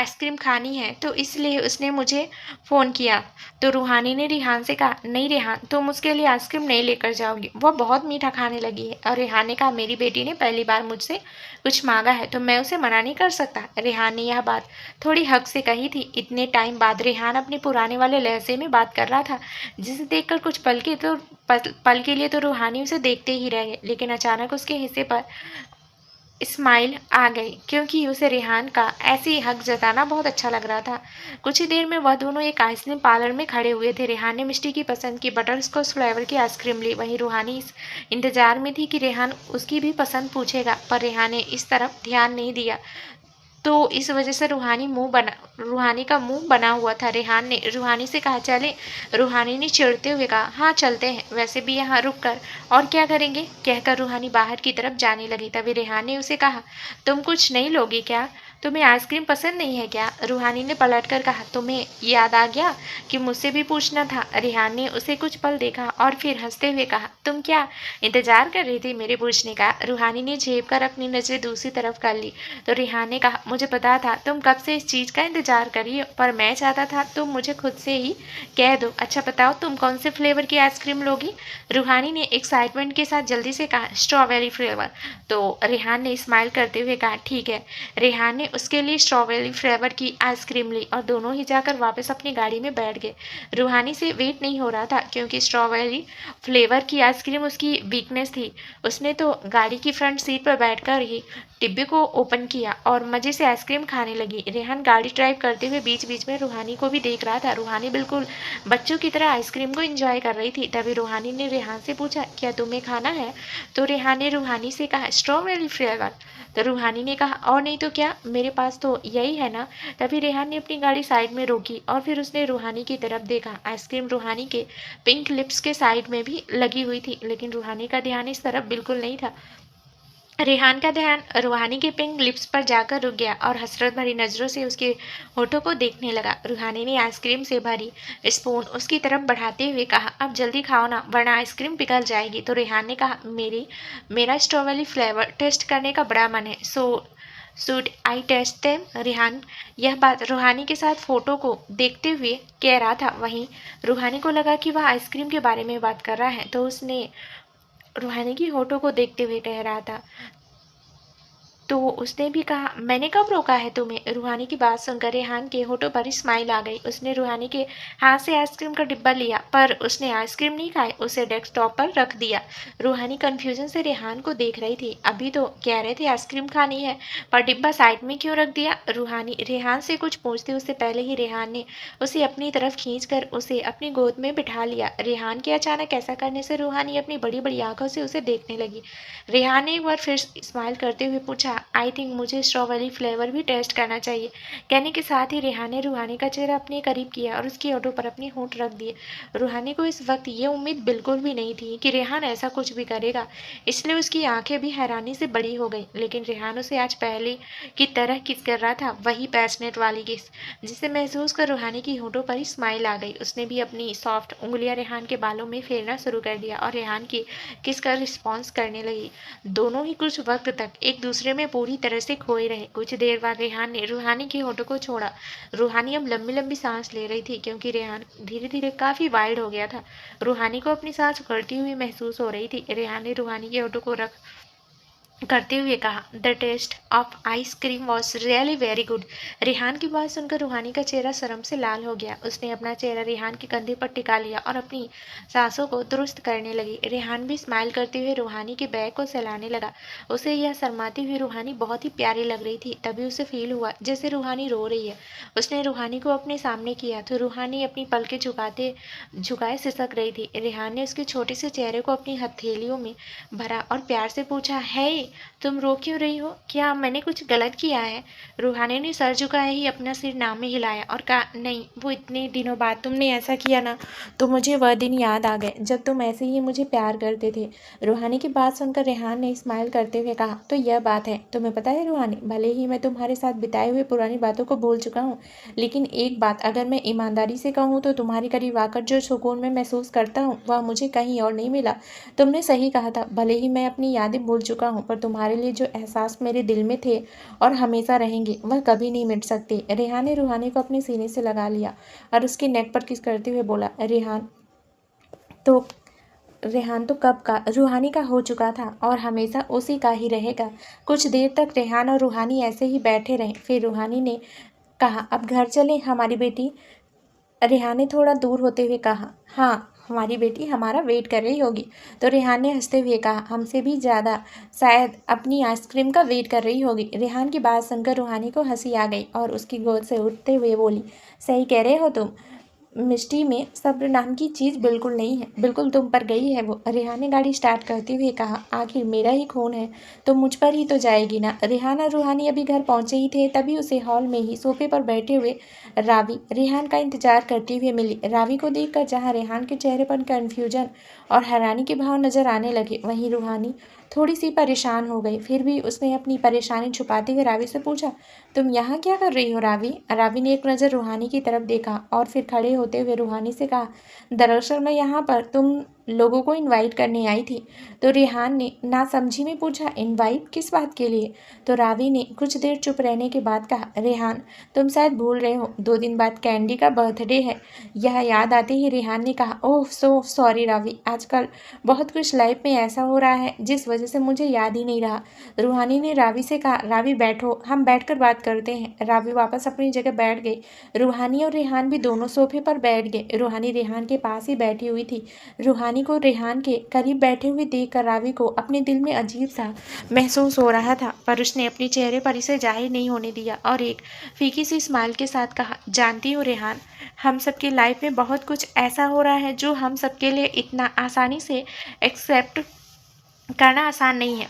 आइसक्रीम खानी है तो इसलिए उसने मुझे फ़ोन किया। तो रूहानी ने रेहान से कहा, नहीं रेहान, तुम उसके लिए आइसक्रीम नहीं लेकर जाओगी, वह बहुत मीठा खाने लगी है। और रेहान ने कहा, मेरी बेटी ने पहली बार मुझसे कुछ मांगा है तो मैं उसे मना नहीं कर सकता। रेहान ने यह बात थोड़ी हक से कही थी। इतने टाइम बाद रेहान अपने पुराने वाले लहजे में बात कर रहा था, जिसे देखकर कुछ पल के लिए तो रूहानी उसे देखते ही रह गए। लेकिन अचानक उसके हिस्से पर स्माइल आ गई, क्योंकि उसे रेहान का ऐसे ही हक जताना बहुत अच्छा लग रहा था। कुछ ही देर में वह दोनों एक आइसक्रीम पार्लर में खड़े हुए थे। रेहान ने मिष्टी की पसंद की बटर स्कॉच फ्लेवर की आइसक्रीम ली। वहीं रूहानी इस इंतजार में थी कि रेहान उसकी भी पसंद पूछेगा, पर रेहान ने इस तरफ ध्यान नहीं दिया। तो इस वजह से रूहानी का मुंह बना हुआ था। रेहान ने रूहानी से कहा, चले। रूहानी ने चिढ़ते हुए कहा, हाँ चलते हैं, वैसे भी यहाँ रुक कर और क्या करेंगे, कहकर रूहानी बाहर की तरफ जाने लगी। तभी रेहान ने उसे कहा, तुम कुछ नहीं लोगी क्या, तुम्हें आइसक्रीम पसंद नहीं है क्या? रूहानी ने पलटकर कहा, तुम्हें याद आ गया कि मुझसे भी पूछना था। रेहान ने उसे कुछ पल देखा और फिर हंसते हुए कहा, तुम क्या इंतजार कर रही थी मेरे पूछने का? रूहानी ने झेप कर अपनी नजरें दूसरी तरफ कर ली। तो रेहान ने कहा, मुझे पता था तुम कब से इस चीज़ का इंतजार कर रही हो, पर मैं चाहता था तुम मुझे खुद से ही कह दो। अच्छा बताओ, तुम कौन से फ्लेवर की आइसक्रीम लोगी? रूहानी ने एक्साइटमेंट के साथ जल्दी से कहा, स्ट्रॉबेरी फ्लेवर। तो रेहान ने स्माइल करते हुए कहा, ठीक है। रेहान ने उसके लिए स्ट्रॉबेरी फ्लेवर की आइसक्रीम ली और दोनों ही जाकर वापस अपनी गाड़ी में बैठ गए। रूहानी से वेट नहीं हो रहा था, क्योंकि स्ट्रॉबेरी फ्लेवर की आइसक्रीम उसकी वीकनेस थी। उसने तो गाड़ी की फ्रंट सीट पर बैठकर ही डिब्बे को ओपन किया और मज़े से आइसक्रीम खाने लगी। रेहान गाड़ी ड्राइव करते हुए बीच बीच में रूहानी को भी देख रहा था। रूहानी बिल्कुल बच्चों की तरह आइसक्रीम को एंजॉय कर रही थी। तभी रूहानी ने रेहान से पूछा, क्या तुम्हें खाना है? तो रेहान ने रूहानी से कहा, स्ट्रॉबेरी फ्लेवर। तो रूहानी ने कहा, और नहीं तो क्या, मेरे पास तो यही है ना। तभी रेहान ने अपनी गाड़ी साइड में रोकी और फिर उसने रूहानी की तरफ देखा। आइसक्रीम रूहानी के पिंक लिप्स के साइड में भी लगी हुई थी, लेकिन रूहानी का ध्यान इस तरफ बिल्कुल नहीं था। रेहान का ध्यान रूहानी के पिंक लिप्स पर जाकर रुक गया और हसरत भरी नजरों से उसके होठों को देखने लगा। रूहानी ने आइसक्रीम से भरी स्पून उसकी तरफ बढ़ाते हुए कहा, अब जल्दी खाओ ना, वरना आइसक्रीम पिघल जाएगी। तो रेहान ने कहा, मेरा स्ट्रॉबेरी फ्लेवर टेस्ट करने का बड़ा मन है, so should I test them? Rehan यह बात रूहानी के साथ फोटो को देखते हुए कह रहा था। वहीं रूहानी को लगा कि वह आइसक्रीम के बारे में बात कर रहा है, तो उसने रूहानी की होठों को देखते हुए कह रहा था। तो उसने भी कहा, मैंने कब रोका है तुम्हें? रूहानी की बात सुनकर रेहान के होठों पर स्माइल आ गई। उसने रूहानी के हाथ से आइसक्रीम का डिब्बा लिया, पर उसने आइसक्रीम नहीं खाई, उसे डेस्कटॉप पर रख दिया। रूहानी कंफ्यूजन से रेहान को देख रही थी। अभी तो कह रहे थे आइसक्रीम खानी है, पर डिब्बा साइड में क्यों रख दिया? रूहानी रेहान से कुछ पूछते उससे पहले ही रेहान ने उसे अपनी तरफ खींचकर उसे अपनी गोद में बिठा लिया। रेहान के अचानक ऐसा करने से रूहानी अपनी बड़ी बड़ी आंखों से उसे देखने लगी। रेहान ने एक बार फिर स्माइल करते हुए पूछा, आई थिंक मुझे स्ट्रॉबेरी फ्लेवर भी टेस्ट करना चाहिए। कहने के साथ ही रेहान ने रूहानी का चेहरा अपने करीब किया और उसकी होठों पर अपने होंठ रख दिए। रूहानी को इस वक्त ये उम्मीद बिल्कुल भी नहीं थी कि रेहान ऐसा कुछ भी करेगा, इसलिए उसकी आंखें भी हैरानी से बड़ी हो गई। लेकिन रेहान उसे आज पहले की तरह किस कर रहा था, वही पैशनेट वाली किस, जिसे महसूस कर रूहानी की होठों पर ही स्माइल आ गई। उसने भी अपनी सॉफ्ट उंगलियां रेहान के बालों में फेरना शुरू कर दिया और रेहान की किस कर रिस्पॉन्स करने लगी। दोनों ही कुछ वक्त तक एक दूसरे में पूरी तरह से खोए रहे। कुछ देर बाद रेहान ने रूहानी के होठों को छोड़ा। रूहानी अब लंबी लंबी सांस ले रही थी, क्योंकि रेहान धीरे धीरे काफी वाइल्ड हो गया था। रूहानी को अपनी सांस उखड़ती हुई महसूस हो रही थी। रेहान ने रूहानी के होठों को रख करते हुए कहा, the taste of ice cream was really very good. Rehan की बात सुनकर रूहानी का चेहरा शर्म से लाल हो गया। उसने अपना चेहरा रेहान के कंधे पर टिका लिया और अपनी सांसों को दुरुस्त करने लगी। रेहान भी स्माइल करते हुए रूहानी के बैग को सहलाने लगा। उसे यह शर्माती हुई रूहानी बहुत ही प्यारी लग रही थी। तभी उसे फील हुआ जैसे रूहानी रो रही है। उसने रूहानी को अपने सामने किया तो रूहानी अपनी पलकें झुकाए सिसक रही थी। रेहान ने उसके छोटे से चेहरे को अपनी हथेलियों में भरा और प्यार से पूछा, है तुम रो क्यों रही हो? क्या मैंने कुछ गलत किया है? रूहानी ने सर झुकाए ही अपना सिर नाम में हिलाया और कहा, नहीं, वो इतने दिनों बाद तुमने ऐसा किया ना, तो मुझे वह दिन याद आ गए जब तुम ऐसे ही मुझे प्यार करते थे। रूहानी की बात सुनकर रेहान ने स्माइल करते हुए कहा, तो यह बात है। तुम्हें पता है रूहानी, भले ही मैं तुम्हारे साथ बिताए हुए पुरानी बातों को भूल चुका हूँ, लेकिन एक बात अगर मैं ईमानदारी से कहूँ तो तुम्हारे करीब आकर जो सुकून मैं महसूस करता हूँ वह मुझे कहीं और नहीं मिला। तुमने सही कहा था, भले ही मैं अपनी यादें भूल चुका हूँ, पर तुम्हारे लिए जो एहसास मेरे दिल में थे और हमेशा रहेंगे वह कभी नहीं मिट सकते। रेहान ने रूहानी को अपने सीने से लगा लिया और उसके नेक पर किस करते हुए बोला, तो रेहान तो कब का रूहानी का हो चुका था और हमेशा उसी का ही रहेगा। कुछ देर तक रेहान और रूहानी ऐसे ही बैठे रहे। फिर रूहानी ने कहा, अब घर चलें हमारी बेटी। रेहान ने थोड़ा दूर होते हुए कहा, हाँ हमारी बेटी हमारा वेट कर रही होगी। तो रेहान ने हंसते हुए कहा, हमसे भी ज़्यादा शायद अपनी आइसक्रीम का वेट कर रही होगी। रेहान की बात सुनकर रूहानी को हंसी आ गई और उसकी गोद से उठते हुए बोली, सही कह रहे हो तुम, मिष्टी में सब्र नाम की चीज़ बिल्कुल नहीं है, बिल्कुल तुम पर गई है वो। रेहान ने गाड़ी स्टार्ट करते हुए कहा, आखिर मेरा ही खून है तो मुझ पर ही तो जाएगी ना। रेहान और रूहानी अभी घर पहुंचे ही थे तभी उसे हॉल में ही सोफे पर बैठे हुए रावी रेहान का इंतजार करते हुए मिली। रावी को देखकर जहां रेहान के चेहरे पर कन्फ्यूजन और हैरानी के भाव नजर आने लगे, वहीं रूहानी थोड़ी सी परेशान हो गई। फिर भी उसने अपनी परेशानी छुपाते हुए रावी से पूछा, तुम यहाँ क्या कर रही हो रावी? रावी ने एक नज़र रूहानी की तरफ देखा और फिर खड़े होते हुए रूहानी से कहा, दरअसल मैं यहाँ पर तुम लोगों को इनवाइट करने आई थी। तो रेहान ने नासमझी में पूछा, इनवाइट किस बात के लिए? तो रावी ने कुछ देर चुप रहने के बाद कहा, रेहान तुम शायद भूल रहे हो, 2 दिन बाद कैंडी का बर्थडे है। यह याद आते ही रेहान ने कहा, ओह सो सॉरी रावी, आजकल बहुत कुछ लाइफ में ऐसा हो रहा है जिस वजह से मुझे याद ही नहीं रहा। रूहानी ने रावी से कहा, रावी बैठो, हम बैठकर बात करते हैं। रावी वापस अपनी जगह बैठ गई। रूहानी और रेहान भी दोनों सोफे पर बैठ गए। रूहानी रेहान के पास ही बैठी हुई थी। रूहानी को रेहान के करीब बैठे हुए देखकर रावी को अपने दिल में अजीब सा महसूस हो रहा था, पर उसने अपने चेहरे पर इसे जाहिर नहीं होने दिया और एक फीकी सी स्माइल के साथ कहा, जानती हो रेहान, हम सबकी लाइफ में बहुत कुछ ऐसा हो रहा है जो हम सबके लिए इतना आसानी से एक्सेप्ट करना आसान नहीं है,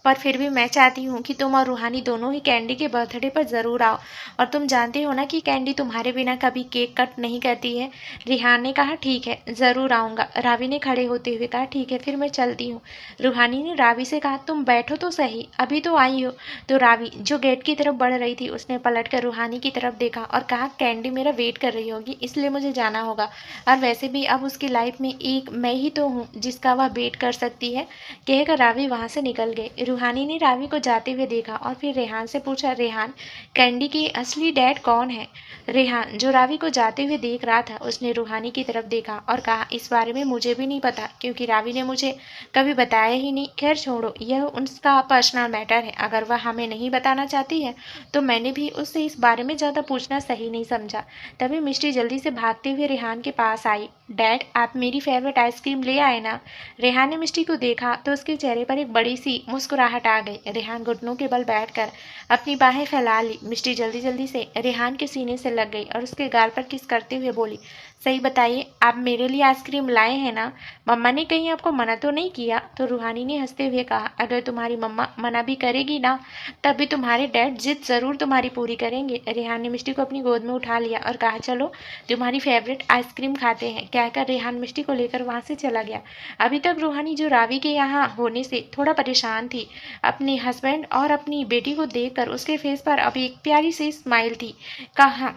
पर फिर भी मैं चाहती हूँ कि तुम और रूहानी दोनों ही कैंडी के बर्थडे पर ज़रूर आओ। और तुम जानते हो ना कि कैंडी तुम्हारे बिना कभी केक कट नहीं करती है। रेहान ने कहा, ठीक है ज़रूर आऊँगा। रावी ने खड़े होते हुए कहा, ठीक है फिर मैं चलती हूँ। रूहानी ने रावी से कहा, तुम बैठो तो सही, अभी तो आई हो। तो रावी जो गेट की तरफ बढ़ रही थी उसने पलट कर रूहानी की तरफ देखा और कहा, कैंडी मेरा वेट कर रही होगी इसलिए मुझे जाना होगा, और वैसे भी अब उसकी लाइफ में एक मैं ही तो हूँ जिसका वह वेट कर सकती है, कहकर रावी वहाँ से निकल गए। रूहानी ने रावी को जाते हुए देखा और फिर रेहान से पूछा, रेहान कैंडी की असली डैड कौन है? रेहान जो रावी को जाते हुए देख रहा था उसने रूहानी की तरफ देखा और कहा, इस बारे में मुझे भी नहीं पता क्योंकि रावी ने मुझे कभी बताया ही नहीं। खैर छोड़ो, यह उसका पर्सनल मैटर है, अगर वह हमें नहीं बताना चाहती है तो मैंने भी उससे इस बारे में ज़्यादा पूछना सही नहीं समझा। तभी मिष्टी जल्दी से भागते हुए रेहान के पास आई। डैड आप मेरी फेवरेट आइसक्रीम ले आए ना? रेहान ने मिष्टी को देखा तो उसके चेहरे पर एक बड़ी सी मुस्कुराहट आ गई। रेहान घुटनों के बल बैठकर अपनी बाहें फैला ली। मिष्टी जल्दी जल्दी से रेहान के सीने से लग गई और उसके गाल पर किस करते हुए बोली, सही बताइए आप मेरे लिए आइसक्रीम लाए हैं ना? मम्मा ने कहीं आपको मना तो नहीं किया? तो रूहानी ने हंसते हुए कहा, अगर तुम्हारी मम्मा मना भी करेगी ना तब भी तुम्हारे डैड जिद ज़रूर तुम्हारी पूरी करेंगे। रेहान ने मिष्टी को अपनी गोद में उठा लिया और कहा, चलो तुम्हारी फेवरेट आइसक्रीम खाते हैं, कहकर रेहान मिष्टी को लेकर वहाँ से चला गया। अभी तक रूहानी जो रावी के यहाँ होने से थोड़ा परेशान थी, अपने हस्बैंड और अपनी बेटी को देखकर उसके फेस पर अभी एक प्यारी सी स्माइल थी। कहा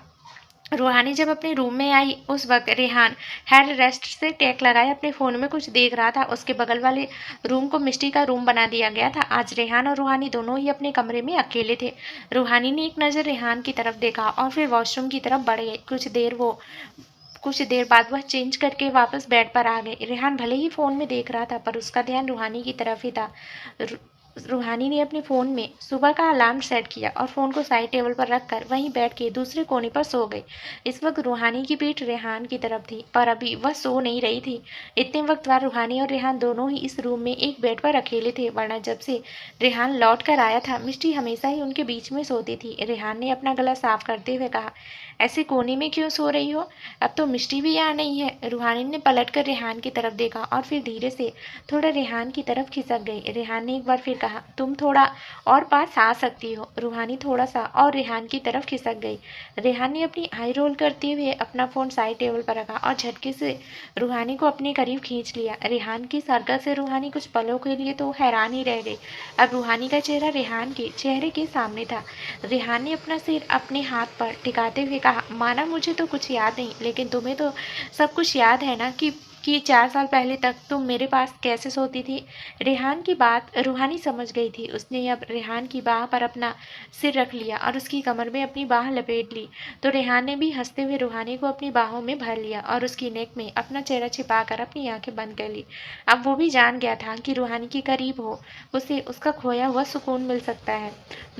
रूहानी जब अपने रूम में आई उस वक्त रेहान हेड रेस्ट से टेक लगाए अपने फ़ोन में कुछ देख रहा था। उसके बगल वाले रूम को मिष्टी का रूम बना दिया गया था। आज रेहान और रूहानी दोनों ही अपने कमरे में अकेले थे। रूहानी ने एक नज़र रेहान की तरफ देखा और फिर वॉशरूम की तरफ बढ़ गई। कुछ देर बाद वह चेंज करके वापस बेड पर आ गई। रेहान भले ही फ़ोन में देख रहा था पर उसका ध्यान रूहानी की तरफ ही था। रूहानी ने अपने फ़ोन में सुबह का अलार्म सेट किया और फ़ोन को साइड टेबल पर रखकर वहीं बैठ के दूसरे कोने पर सो गई। इस वक्त रूहानी की पीठ रेहान की तरफ थी पर अभी वह सो नहीं रही थी। इतने वक्त बाद रूहानी और रेहान दोनों ही इस रूम में एक बेड पर अकेले थे, वरना जब से रेहान लौट कर आया था मिष्टी हमेशा ही उनके बीच में सोती थी। रेहान ने अपना गला साफ करते हुए कहा, ऐसे कोने में क्यों सो रही हो? अब तो मिष्टी भी यहाँ नहीं है। रूहानी ने पलट कर रेहान की तरफ देखा और फिर धीरे से थोड़ा रेहान की तरफ खिसक गई। रेहान ने एक बार फिर कहा, तुम थोड़ा और पास आ सकती हो। रूहानी थोड़ा सा और रेहान की तरफ खिसक गई। रेहान ने अपनी आई रोल करते हुए अपना फ़ोन साइड टेबल पर रखा और झटके से रूहानी को अपने करीब खींच लिया। रेहान की हरकत से रूहानी कुछ पलों के लिए तो हैरान ही रह गई। अब रूहानी का चेहरा रेहान के चेहरे के सामने था। रेहान ने अपना सिर अपने हाथ पर टिकाते हुए कहा, माना मुझे तो कुछ याद नहीं, लेकिन तुम्हें तो सब कुछ याद है ना कि कि 4 साल पहले तक तुम मेरे पास कैसे सोती थी। रेहान की बात रूहानी समझ गई थी। उसने अब रेहान की बाह पर अपना सिर रख लिया और उसकी कमर में अपनी बाह लपेट ली। तो रेहान ने भी हंसते हुए रूहानी को अपनी बाहों में भर लिया और उसकी नेक में अपना चेहरा छिपाकर अपनी आंखें बंद कर ली। अब वो भी जान गया था कि रूहानी के करीब हो उसे उसका खोया हुआ सुकून मिल सकता है।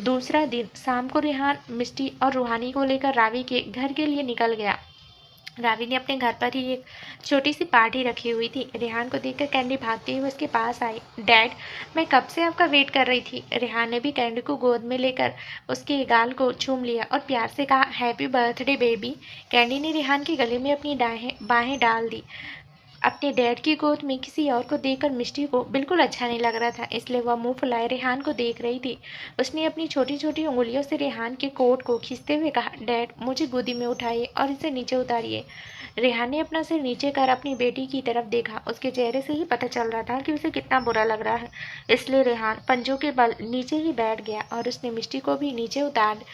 दूसरा दिन शाम को रेहान मिष्टी और रूहानी को लेकर रावी के घर के लिए निकल गया। रावी ने अपने घर पर ही एक छोटी सी पार्टी रखी हुई थी। रेहान को देखकर कैंडी भागती हुई उसके पास आई। डैड, मैं कब से आपका वेट कर रही थी। रेहान ने भी कैंडी को गोद में लेकर उसके गाल को चूम लिया और प्यार से कहा, हैप्पी बर्थडे बेबी। कैंडी ने रेहान के गले में अपनी बाहें डाल दी। अपने डैड की गोद में किसी और को देखकर मिष्टी को बिल्कुल अच्छा नहीं लग रहा था, इसलिए वह मुंह फुलाए रेहान को देख रही थी। उसने अपनी छोटी छोटी उंगलियों से रेहान के कोट को खींचते हुए कहा, डैड, मुझे गोदी में उठाइए और इसे नीचे उतारिए। रेहान ने अपना सिर नीचे कर अपनी बेटी की तरफ देखा। उसके चेहरे से ही पता चल रहा था कि उसे कितना बुरा लग रहा है, इसलिए रेहान पंजों के बल नीचे ही बैठ गया और उसने मिष्टी को भी नीचे उतार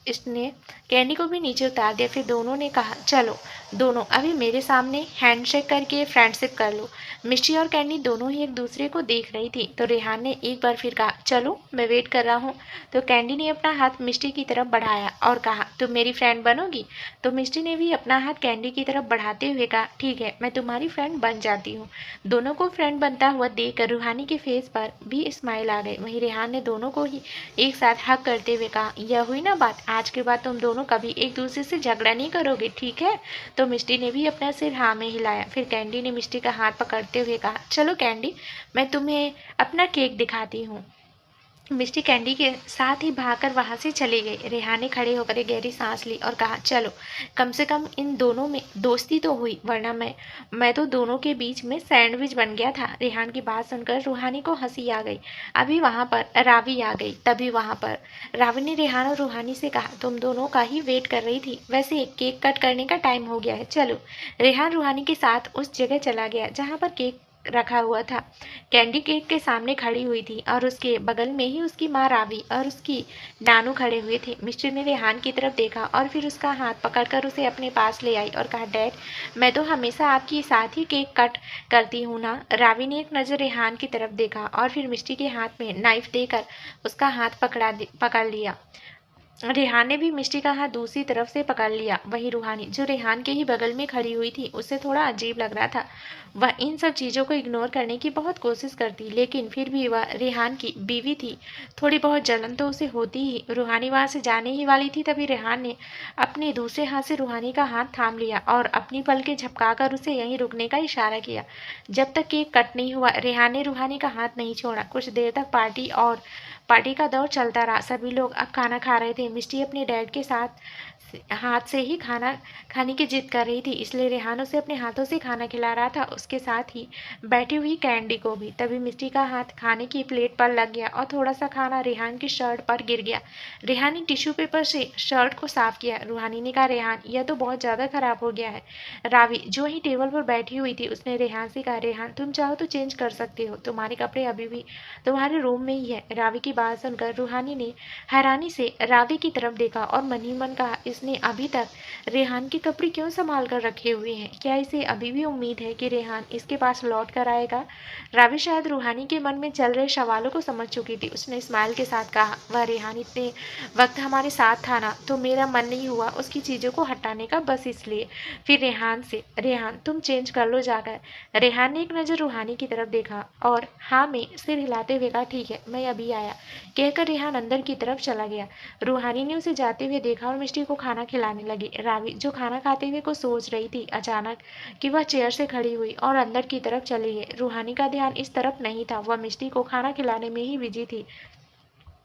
इसने कैंडी को भी नीचे उतार दिया। फिर दोनों ने कहा, चलो दोनों अभी मेरे सामने हैंडशेक करके फ्रेंडशिप कर लो। मिष्टी और कैंडी दोनों ही एक दूसरे को देख रही थी। तो रेहान ने एक बार फिर कहा, चलो मैं वेट कर रहा हूँ। तो कैंडी ने अपना हाथ मिष्टी की तरफ बढ़ाया और कहा, तुम मेरी फ्रेंड बनोगी। तो मिष्टी ने भी अपना हाथ कैंडी की तरफ बढ़ाते हुए कहा, ठीक है, मैं तुम्हारी फ्रेंड बन जाती हूँ। दोनों को फ्रेंड बनता हुआ देखकर रूहानी के फेस पर भी स्माइल आ गई। वहीं रेहान ने दोनों को ही एक साथ हक करते हुए कहा, यह हुई ना बात, आज के बाद तुम दोनों कभी एक दूसरे से झगड़ा नहीं करोगे, ठीक है। तो मिष्टी ने भी अपना सिर हाँ में हिलाया। फिर कैंडी ने मिष्टी का हाथ पकड़ते हुए कहा, चलो कैंडी, मैं तुम्हें अपना केक दिखाती हूँ। मिष्टी कैंडी के साथ ही भागकर वहां से चली गई। रेहान ने खड़े होकर एक गहरी सांस ली और कहा, चलो कम से कम इन दोनों में दोस्ती तो हुई, वरना मैं तो दोनों के बीच में सैंडविच बन गया था। रेहान की बात सुनकर रूहानी को हंसी आ गई। अभी वहां पर रावी आ गई। तभी वहां पर रावी ने रेहान और रूहानी से कहा, तुम दोनों का ही वेट कर रही थी, वैसे केक कट करने का टाइम हो गया है, चलो। रेहान रूहानी के साथ उस जगह चला गया जहाँ पर केक रखा हुआ था। कैंडी केक के सामने खड़ी हुई थी और उसके बगल में ही उसकी माँ रावी और उसकी नानू खड़े हुए थे। मिस्टर ने रेहान की तरफ देखा और फिर उसका हाथ पकड़कर उसे अपने पास ले आई और कहा, डैड, मैं तो हमेशा आपके साथ ही केक कट करती हूँ ना। रावी ने एक नज़र रेहान की तरफ देखा और फिर मिस्टी के हाथ में नाइफ देकर उसका हाथ पकड़ लिया। रेहान ने भी मिष्टी का हाथ दूसरी तरफ से पकड़ लिया। वहीं रूहानी, जो रेहान के ही बगल में खड़ी हुई थी, उसे थोड़ा अजीब लग रहा था। वह इन सब चीज़ों को इग्नोर करने की बहुत कोशिश करती, लेकिन फिर भी वह रेहान की बीवी थी। थोड़ी बहुत जलन तो उसे होती ही। रूहानी वहां से जाने ही वाली थी, तभी रेहान ने अपने दूसरे हाथ से रूहानी का हाथ थाम लिया और अपनी पलकें झपकाकर उसे यहीं रुकने का इशारा किया। जब तक केक कट नहीं हुआ, रेहान ने रूहानी का हाथ नहीं छोड़ा। कुछ देर तक पार्टी का दौर चलता रहा। सभी लोग अब खाना खा रहे थे। मिष्टी अपने डैड के साथ हाथ से ही खाना खाने की जिद कर रही थी, इसलिए रेहान उसे अपने हाथों से खाना खिला रहा था, उसके साथ ही बैठी हुई कैंडी को भी। तभी मिष्टी का हाथ खाने की प्लेट पर लग गया और थोड़ा सा खाना रेहान की शर्ट पर गिर गया। रेहान ने टिश्यू पेपर से शर्ट को साफ किया। रूहानी ने कहा, रेहान, यह तो बहुत ज़्यादा खराब हो गया है। रावी, जो ही टेबल पर बैठी हुई थी, उसने रेहान से कहा, रेहान, तुम चाहो तो चेंज कर सकते हो, तुम्हारे कपड़े अभी भी तुम्हारे रूम में ही है। रावी की बात सुनकर रूहानी ने हैरानी से रावी की तरफ देखा और मन ही मन कहा, इसने अभी तक रेहान के कपड़े क्यों संभाल कर रखे हुए हैं। क्या इसे अभी भी उम्मीद है कि रेहान इसके पास लौट कर आएगा। रावी शायद रूहानी के मन में चल रहे सवालों को समझ चुकी थी। उसने स्माइल के साथ कहा, वह रेहान इतने वक्त हमारे साथ था ना, तो मेरा मन नहीं हुआ उसकी चीज़ों को हटाने का, बस इसलिए। फिर रेहान से, रेहान, तुम चेंज कर लो जाकर। रेहान ने एक नज़र रूहानी की तरफ देखा और हाँ में सिर हिलाते हुए कहा, ठीक है, मैं अभी आया, कहकर रेहान अंदर की तरफ चला गया। रूहानी ने उसे जाते हुए देखा और मिष्टी को खाना खिलाने लगी। रावी, जो खाना खाते हुए कुछ सोच रही थी, अचानक कि वह चेयर से खड़ी हुई और अंदर की तरफ चली गई। रूहानी का ध्यान इस तरफ नहीं था, वह मिष्टी को खाना खिलाने में ही बिजी थी।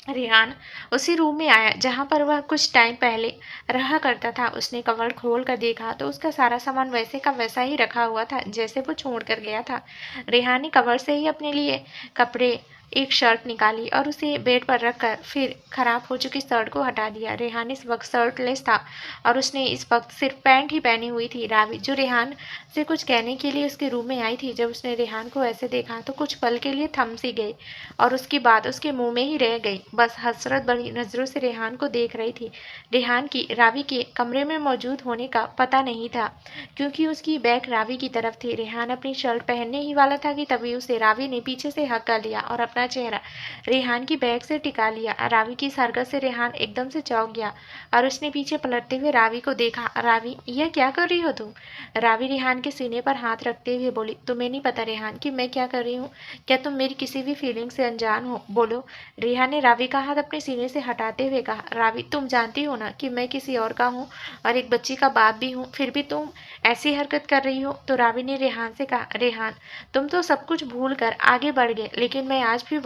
रेहान उसी रूम में आया जहां पर वह कुछ टाइम पहले रहा करता था। उसने कवर्ड खोल कर देखा तो उसका सारा सामान वैसे का वैसा ही रखा हुआ था जैसे वो छोड़ कर गया था। रेहान ने कवर्ड से ही अपने लिए कपड़े एक शर्ट निकाली और उसे बेड पर रखकर फिर खराब हो चुकी शर्ट को हटा दिया। रेहान इस वक्त शर्टलेस था और उसने इस वक्त सिर्फ पैंट ही पहनी हुई थी। रावी जो रेहान से कुछ कहने के लिए उसके रूम में आई थी, जब उसने रेहान को ऐसे देखा तो कुछ पल के लिए थम सी गई और उसकी बात उसके मुंह में ही रह गई। बस हसरत भरी नजरों से रेहान को देख रही थी। रेहान की रावी के कमरे में मौजूद होने का पता नहीं था, क्योंकि उसकी बैक रावी की तरफ थी। रेहान अपनी शर्ट पहनने ही वाला था कि तभी उसे रावी ने पीछे से हक्का लिया और अपना चेहरा रेहान की बैग से टिका लिया। रावी की इस हरकत से रेहान एकदम से चौंक गया और उसने पीछे पलटते हुए रावी को देखा। रावी, यह क्या कर रही हो तुम? रावी रेहान के सीने पर हाथ रखते हुए बोली, तुम्हें नहीं पता रेहान कि मैं क्या कर रही हूँ? क्या तुम मेरी किसी भी फीलिंग से अनजान हो? बोलो। रेहान ने रावी का हाथ अपने सीने से हटाते हुए कहा, रावी, तुम जानती हो ना कि मैं किसी और का हूँ और एक बच्ची का बाप भी हूँ, फिर भी तुम ऐसी हरकत कर रही हो। तो रावी ने रेहान से कहा, रेहान, तुम तो सब कुछ भूल कर आगे बढ़ गए, लेकिन मैं आज भी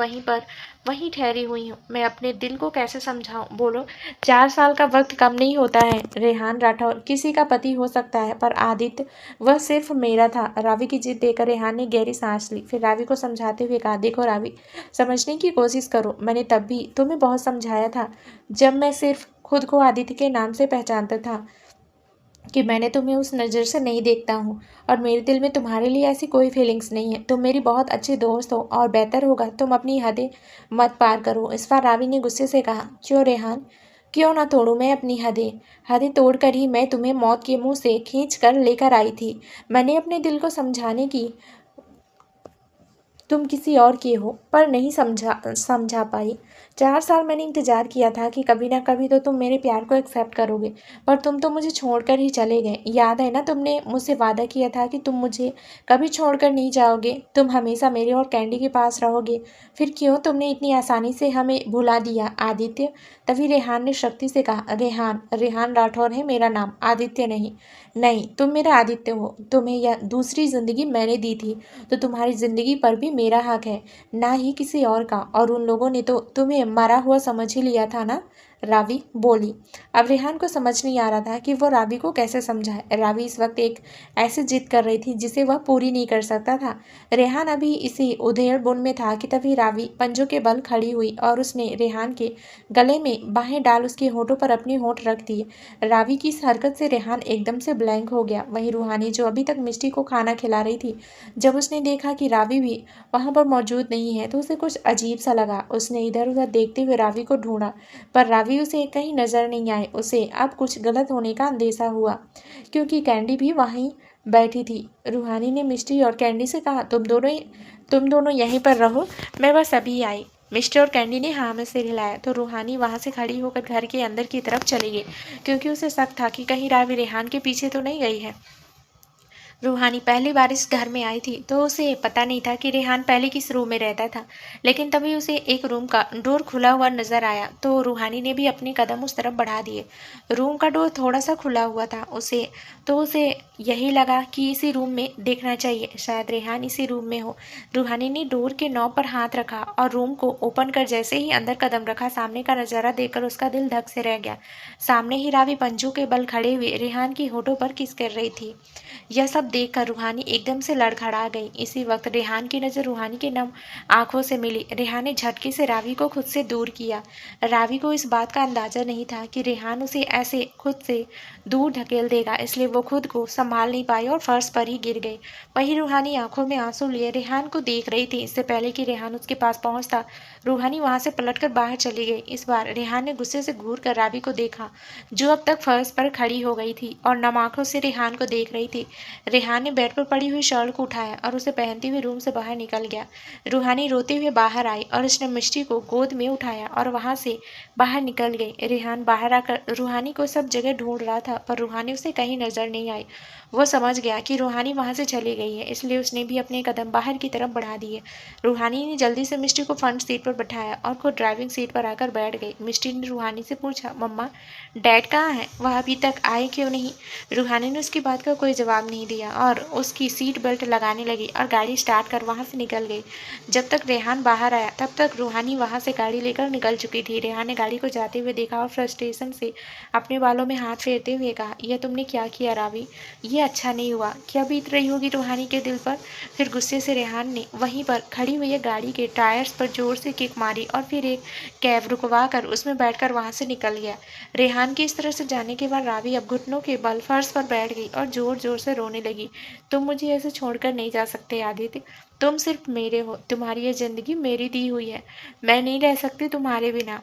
वहीं ठहरी हुई हूँ। मैं अपने दिल को कैसे समझाऊं? बोलो। 4 साल का वक्त कम नहीं होता है रेहान राठौर, किसी का पति हो सकता है, पर आदित्य वह सिर्फ मेरा था। रावी की जिद देकर रेहान ने गहरी सांस ली, फिर रावी को समझाते हुए कहा, देखो रावी, समझने की कोशिश करो। मैंने तब भी तुम्हें बहुत समझाया था, जब मैं सिर्फ खुद को आदित्य के नाम से पहचानता था, कि मैंने तुम्हें उस नज़र से नहीं देखता हूँ और मेरे दिल में तुम्हारे लिए ऐसी कोई फीलिंग्स नहीं है। तुम मेरी बहुत अच्छी दोस्त हो और बेहतर होगा तुम अपनी हदें मत पार करो। इस बार रावी ने गुस्से से कहा, क्यों रेहान, क्यों ना तोड़ूं मैं अपनी हदें? हदें तोड़कर ही मैं तुम्हें मौत के मुंह से खींच कर लेकर आई थी। मैंने अपने दिल को समझाने की, तुम किसी और की हो, पर नहीं समझा पाई। 4 साल मैंने इंतजार किया था कि कभी ना कभी तो तुम मेरे प्यार को एक्सेप्ट करोगे, पर तुम तो मुझे छोड़कर ही चले गए। याद है ना, तुमने मुझसे वादा किया था कि तुम मुझे कभी छोड़कर नहीं जाओगे, तुम हमेशा मेरे और कैंडी के पास रहोगे। फिर क्यों तुमने इतनी आसानी से हमें भुला दिया आदित्य? तभी रेहान ने शक्ति से कहा, रेहान, रेहान राठौर है मेरा नाम, आदित्य नहीं। नहीं, तुम मेरा आदित्य हो। तुम्हें यह दूसरी जिंदगी मैंने दी थी, तो तुम्हारी जिंदगी पर भी मेरा हक है, ना ही किसी और का। और उन लोगों ने तो तुम्हें मरा हुआ समझ ही लिया था ना? रावी बोली। अब रेहान को समझ नहीं आ रहा था कि वो रावी को कैसे समझाए। रावी इस वक्त एक ऐसी जिद कर रही थी जिसे वह पूरी नहीं कर सकता था। रेहान अभी इसी उधेड़ बुन में था कि तभी रावी पंजों के बल खड़ी हुई और उसने रेहान के गले में बाहें डाल उसके होठों पर अपने होठ रख दिए। रावी की इस हरकत से रेहान एकदम से ब्लैंक हो गया। वहीं रूहानी, जो अभी तक मिष्टी को खाना खिला रही थी, जब उसने देखा कि रावी भी वहां पर मौजूद नहीं है तो उसे कुछ अजीब सा लगा। उसने इधर उधर देखते हुए रावी को ढूंढा, पर रावी उसे कहीं नजर नहीं आए। उसे अब कुछ गलत होने का अंदेशा हुआ, क्योंकि कैंडी भी वहीं बैठी थी। रूहानी ने मिष्टी और कैंडी से कहा, तुम दोनों यहीं पर रहो, मैं बस अभी आई। मिस्टर और कैंडी ने हाँ में सिर हिलाया तो रूहानी वहां से खड़ी होकर घर के अंदर की तरफ चली गई, क्योंकि उसे शक था कि कहीं रावी रेहान के पीछे तो नहीं गई है। रूहानी पहली बार इस घर में आई थी तो उसे पता नहीं था कि रेहान पहले किस रूम में रहता था, लेकिन तभी उसे एक रूम का डोर खुला हुआ नजर आया तो रूहानी ने भी अपने कदम उस तरफ बढ़ा दिए। रूम का डोर थोड़ा सा खुला हुआ था, उसे यही लगा कि इसी रूम में देखना चाहिए, शायद रेहान इसी रूम में हो। रूहानी ने डोर के नॉब पर हाथ रखा और रूम को ओपन कर जैसे ही अंदर कदम रखा, सामने का नजारा देखकर उसका दिल धक से रह गया। सामने ही रावी पंजों के बल खड़े हुए रेहान की होठों पर किस कर रही थी। यह सब देखकर रूहानी एकदम से लड़खड़ा गई। इसी वक्त रेहान की नज़र रूहानी के नम आंखों से मिली। रेहान ने झटके से रावी को खुद से दूर किया। रावी को इस बात का अंदाजा नहीं था कि रेहान उसे ऐसे खुद से दूर ढकेल देगा, इसलिए वो खुद को संभाल नहीं पाई और फर्श पर ही गिर गई। वही रूहानी आंखों में आंसू लिए रेहान को देख रही थी। इससे पहले कि रेहान उसके पास पहुंचता, रूहानी वहां से पलटकर बाहर चली गई। इस बार रेहान ने गुस्से से घूर कर रावी को देखा, जो अब तक फर्श पर खड़ी हो गई थी और नम आंखों से रेहान को देख रही थी। रेहान ने बेड पर पड़ी हुई शर्ट को उठाया और उसे पहनते हुए रूम से बाहर निकल गया। रूहानी रोते हुए बाहर आई और उसने मिष्टी को गोद में उठाया और वहां से बाहर निकल गई। रेहान बाहर आकर रूहानी को सब जगह ढूंढ रहा था, पर रूहानी उसे कहीं नजर नहीं आई। वो समझ गया कि रूहानी वहां से चली गई है, इसलिए उसने भी अपने कदम बाहर की तरफ बढ़ा दिए। रूहानी ने जल्दी से मिष्टी को फ्रंट सीट पर बैठाया और खुद ड्राइविंग सीट पर आकर बैठ गई। मिष्टी ने रूहानी से पूछा, मम्मा, डैड कहाँ है? वह अभी तक आए क्यों नहीं? रूहानी ने उसकी बात का कोई जवाब नहीं दिया लिया और उसकी सीट बेल्ट लगाने लगी और गाड़ी स्टार्ट कर वहाँ से निकल गई। जब तक रेहान बाहर आया तब तक रूहानी वहाँ से गाड़ी लेकर निकल चुकी थी। रेहान ने गाड़ी को जाते हुए देखा और फ्रस्ट्रेशन से अपने बालों में हाथ फेरते हुए कहा, यह तुमने क्या किया रावी? ये अच्छा नहीं हुआ। क्या बीत रही होगी रूहानी के दिल पर? फिर गुस्से से रेहान ने वहीं पर खड़ी हुई गाड़ी के टायर्स पर जोर से किक मारी और फिर एक कैब रुकवा कर उसमें बैठकर वहां से निकल गया। रेहान के इस तरह से जाने के बाद रावी अब घुटनों के बल फर्श पर बैठ गई और जोर जोर से रोने लगी। तुम मुझे ऐसे छोड़कर नहीं जा सकते आदित्य। तुम सिर्फ मेरे हो, तुम्हारी ये जिंदगी मेरी दी हुई है। मैं नहीं रह सकती तुम्हारे बिना।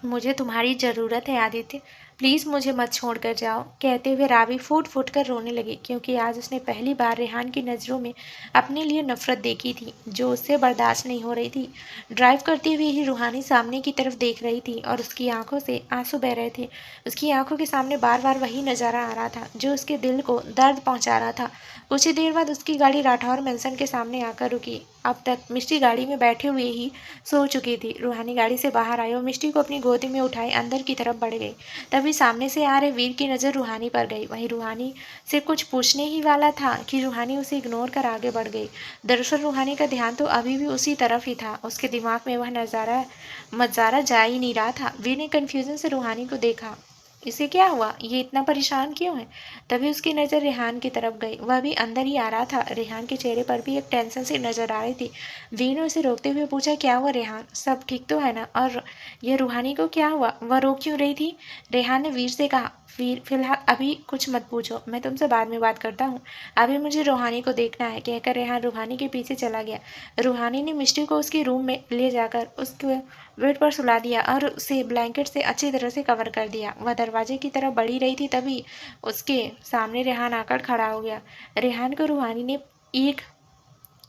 मुझे तुम्हारी ज़रूरत है आदित्य। प्लीज़ मुझे मत छोड़कर जाओ। कहते हुए रावी फूट फूट कर रोने लगी, क्योंकि आज उसने पहली बार रेहान की नज़रों में अपने लिए नफरत देखी थी, जो उससे बर्दाश्त नहीं हो रही थी। ड्राइव करते हुए ही रूहानी सामने की तरफ देख रही थी और उसकी आंखों से आंसू बह रहे थे। उसकी आंखों के सामने बार बार वही नज़ारा आ रहा था जो उसके दिल को दर्द पहुंचा रहा था। कुछ ही देर बाद उसकी गाड़ी राठौर मेंशन के सामने आकर रुकी। अब तक मिष्टी गाड़ी में बैठे हुए ही सो चुकी थी। रूहानी गाड़ी से बाहर आई और मिष्टी को अपनी गोदी में उठाए अंदर की तरफ बढ़ गई। तभी सामने से आ रहे वीर की नज़र रूहानी पर गई। वहीं रूहानी से कुछ पूछने ही वाला था कि रूहानी उसे इग्नोर कर आगे बढ़ गई। दरअसल रूहानी का ध्यान तो अभी भी उसी तरफ ही था। उसके दिमाग में वह नज़ारा जा ही नहीं रहा था। वीर ने कन्फ्यूजन से रूहानी को देखा। इसे क्या हुआ? ये इतना परेशान क्यों है? तभी उसकी नज़र रेहान की तरफ गई। वह भी अंदर ही आ रहा था। रेहान के चेहरे पर भी एक टेंशन सी नजर आ रही थी। वीर ने उसे रोकते हुए पूछा, क्या हुआ रेहान? सब ठीक तो है ना? और यह रूहानी को क्या हुआ? वह रो क्यों रही थी? रेहान ने वीर से कहा, वीर फिलहाल अभी कुछ मत पूछो, मैं तुमसे बाद में बात करता हूँ। अभी मुझे रूहानी को देखना है। कहकर रेहान रूहानी के पीछे चला गया। रूहानी ने मिष्टी को उसके रूम में ले जाकर उसके बेड पर सुला दिया और उसे ब्लैंकेट से अच्छी तरह से कवर कर दिया। वह दरवाजे की तरफ बढ़ी रही थी, तभी उसके सामने रेहान आकर खड़ा हो गया। रेहान को रूहानी ने एक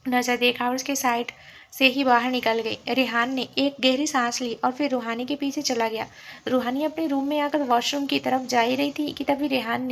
नज़र देखा और उसके साइड से ही बाहर निकल गई। रेहान ने एक गहरी सांस ली और फिर रूहानी के पीछे चला गया। रूहानी अपने रूम में आकर वॉशरूम की तरफ जा ही रही थी कि तभी रेहान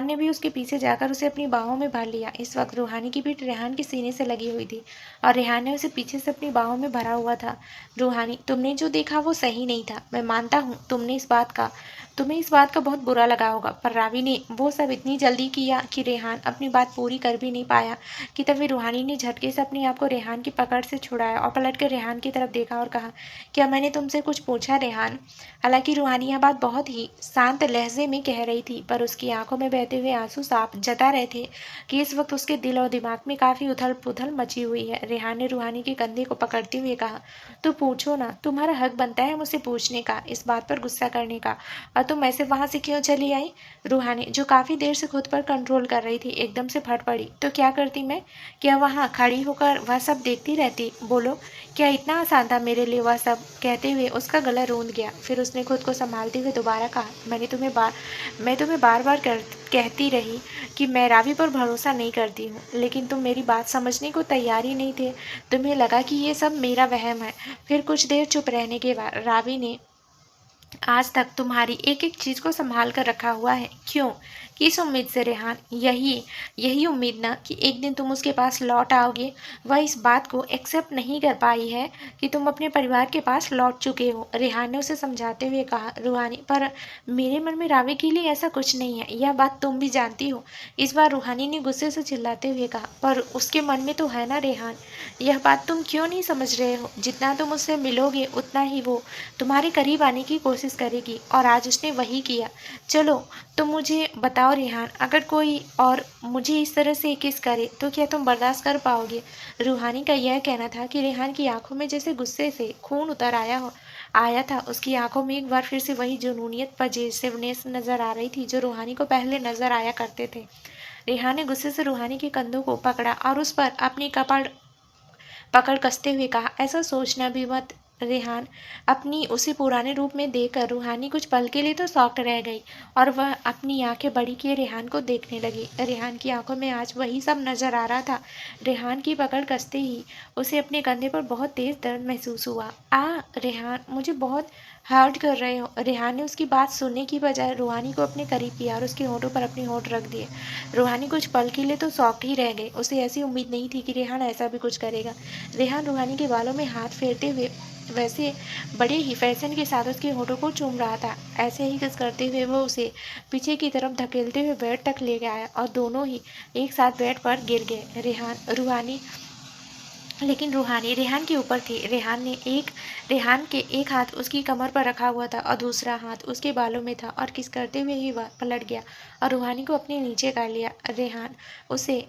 ने भी उसके पीछे जाकर उसे अपनी बाहों में भर लिया। इस वक्त रूहानी की पीठ रेहान के सीने से लगी हुई थी और रेहान ने उसे पीछे से अपनी बाहों में भरा हुआ था। रूहानी, तुमने जो देखा वो सही नहीं था। मैं मानता हूँ तुम्हें इस बात का बहुत बुरा लगा होगा, पर रावी ने वो सब इतनी जल्दी किया कि रेहान अपनी बात पूरी कर भी नहीं पाया कि तभी रूहानी ने झटके से अपने आप को रेहान की पकड़ से छुड़ाया और पलटकर रेहान की तरफ देखा और कहा, क्या मैंने तुमसे कुछ पूछा रेहान? हालांकि रूहानी यह बात बहुत ही शांत लहजे में कह रही थी, पर उसकी आंखों में बहते हुए आंसू साफ जता रहे थे कि इस वक्त उसके दिल और दिमाग में काफ़ी उथल पुथल मची हुई है। रेहान ने रूहानी के कंधे को पकड़ते हुए कहा, तो पूछो ना, तुम्हारा हक बनता है मुझसे पूछने का, इस बात पर गुस्सा करने का। और तुम ऐसे वहां से क्यों चली आई? रूहानी, जो काफ़ी देर से खुद पर कंट्रोल कर रही थी, एकदम से फट पड़ी। तो क्या करती मैं? क्या वहाँ खड़ी होकर वह सब देखती रहती? बोलो, क्या इतना आसान था मेरे लिए वह सब? कहते हुए उसका गला रूंध गया। फिर उसने खुद को संभालते हुए दोबारा कहा, मैं तुम्हें बार बार कहती रही कि मैं रावी पर भरोसा नहीं करती हूँ, लेकिन तुम मेरी बात समझने को तैयार ही नहीं थे। तुम्हें लगा कि ये सब मेरा वहम है। फिर कुछ देर चुप रहने के बाद रावी ने, आज तक तुम्हारी एक एक चीज को संभाल कर रखा हुआ है। क्यों? किस उम्मीद से रेहान? यही उम्मीद ना कि एक दिन तुम उसके पास लौट आओगे। वह इस बात को एक्सेप्ट नहीं कर पाई है कि तुम अपने परिवार के पास लौट चुके हो। रेहान ने उसे समझाते हुए कहा, रूहानी, पर मेरे मन में रावी के लिए ऐसा कुछ नहीं है, यह बात तुम भी जानती हो। इस बार रूहानी ने गुस्से से चिल्लाते हुए कहा, पर उसके मन में तो है ना रेहान। यह बात तुम क्यों नहीं समझ रहे हो? जितना तुम उससे मिलोगे उतना ही वो तुम्हारे करीब आने की कोशिश करेगी, और आज उसने वही किया। चलो तो मुझे बताओ रेहान, अगर कोई और मुझे इस तरह से किस करे तो क्या तुम बर्दाश्त कर पाओगे? रूहानी का यह कहना था कि रेहान की आंखों में जैसे गुस्से से खून उतर आया था। उसकी आंखों में एक बार फिर से वही जुनूनियत पजेसिवनेस नजर आ रही थी जो रूहानी को पहले नजर आया करते थे। रेहान ने गुस्से से रूहानी के कंधों को पकड़ा और उस पर अपनी पकड़ कसते हुए कहा, ऐसा सोचना भी मत रेहान। अपनी उसी पुराने रूप में देखकर रूहानी कुछ पल के लिए तो शॉक्ड रह गई और वह अपनी आंखें बड़ी किए रेहान को देखने लगी। रेहान की आंखों में आज वही सब नजर आ रहा था। रेहान की पकड़ कसते ही उसे अपने कंधे पर बहुत तेज दर्द महसूस हुआ। रेहान, मुझे बहुत हर्ट कर रहे हो। रेहान ने उसकी बात सुनने की बजाय रूहानी को अपने करीब किया और उसके होठों पर अपने होठ रख दिए। रूहानी कुछ पल के लिए तो शॉक्ड ही रह गई। उसे ऐसी उम्मीद नहीं थी कि रेहान ऐसा भी कुछ करेगा। रेहान रूहानी के बालों में हाथ फेरते हुए वैसे बड़े ही फैशन के साथ उसके होठों को चूम रहा था। ऐसे ही किस करते हुए वो उसे पीछे की तरफ धकेलते हुए बेड तक ले गया और दोनों ही एक साथ बेड पर गिर गए। लेकिन रूहानी रेहान के ऊपर थी। रेहान के एक हाथ उसकी कमर पर रखा हुआ था और दूसरा हाथ उसके बालों में था और किस करते हुए ही वह पलट गया और रूहानी को अपने नीचे कर लिया। रेहान उसे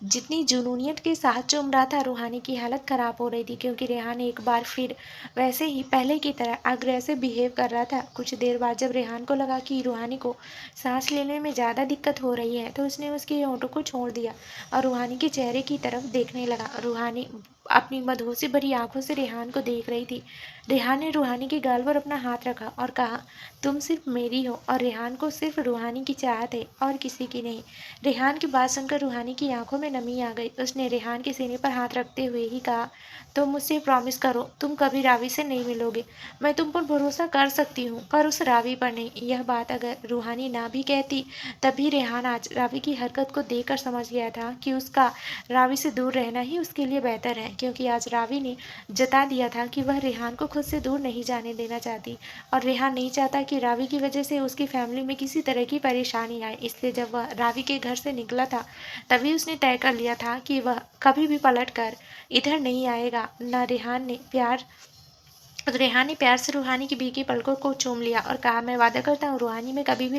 जितनी जुनूनियत के साथ चूम रहा था, रूहानी की हालत खराब हो रही थी क्योंकि रेहान एक बार फिर वैसे ही पहले की तरह अग्रेसिव बिहेव कर रहा था। कुछ देर बाद जब रेहान को लगा कि रूहानी को सांस लेने में ज़्यादा दिक्कत हो रही है तो उसने उसके होठों को छोड़ दिया और रूहानी के चेहरे की तरफ देखने लगा। रूहानी अपनी मधोसी भरी आंखों से रेहान को देख रही थी। रेहान ने रूहानी के गाल पर अपना हाथ रखा और कहा, तुम सिर्फ मेरी हो। और रेहान को सिर्फ रूहानी की चाहत है और किसी की नहीं। रेहान की बात सुनकर रूहानी की आंखों में नमी आ गई। उसने रेहान के सीने पर हाथ रखते हुए ही कहा, तुम मुझसे प्रॉमिस करो तुम कभी रावी से नहीं मिलोगे। मैं तुम पर भरोसा कर सकती हूँ पर उस रावी पर नहीं। यह बात अगर रूहानी ना भी कहती तभी रेहान आज रावी की हरकत को देखकर समझ गया था कि उसका रावी से दूर रहना ही उसके लिए बेहतर है, क्योंकि आज रावी ने जता दिया था कि वह रेहान को खुद से दूर नहीं जाने देना चाहती और रेहान नहीं चाहता कि रावी की वजह से उसकी फैमिली में किसी तरह की परेशानी आए। इसलिए जब वह रावी के घर से निकला था तभी उसने तय कर लिया था कि वह कभी भी पलट कर इधर नहीं आएगा। रेहान ने प्यार से रूहानी की भीगी पलकों को चूम लिया और कहा, मैं वादा करता हूँ रूहानी, मैं कभी भी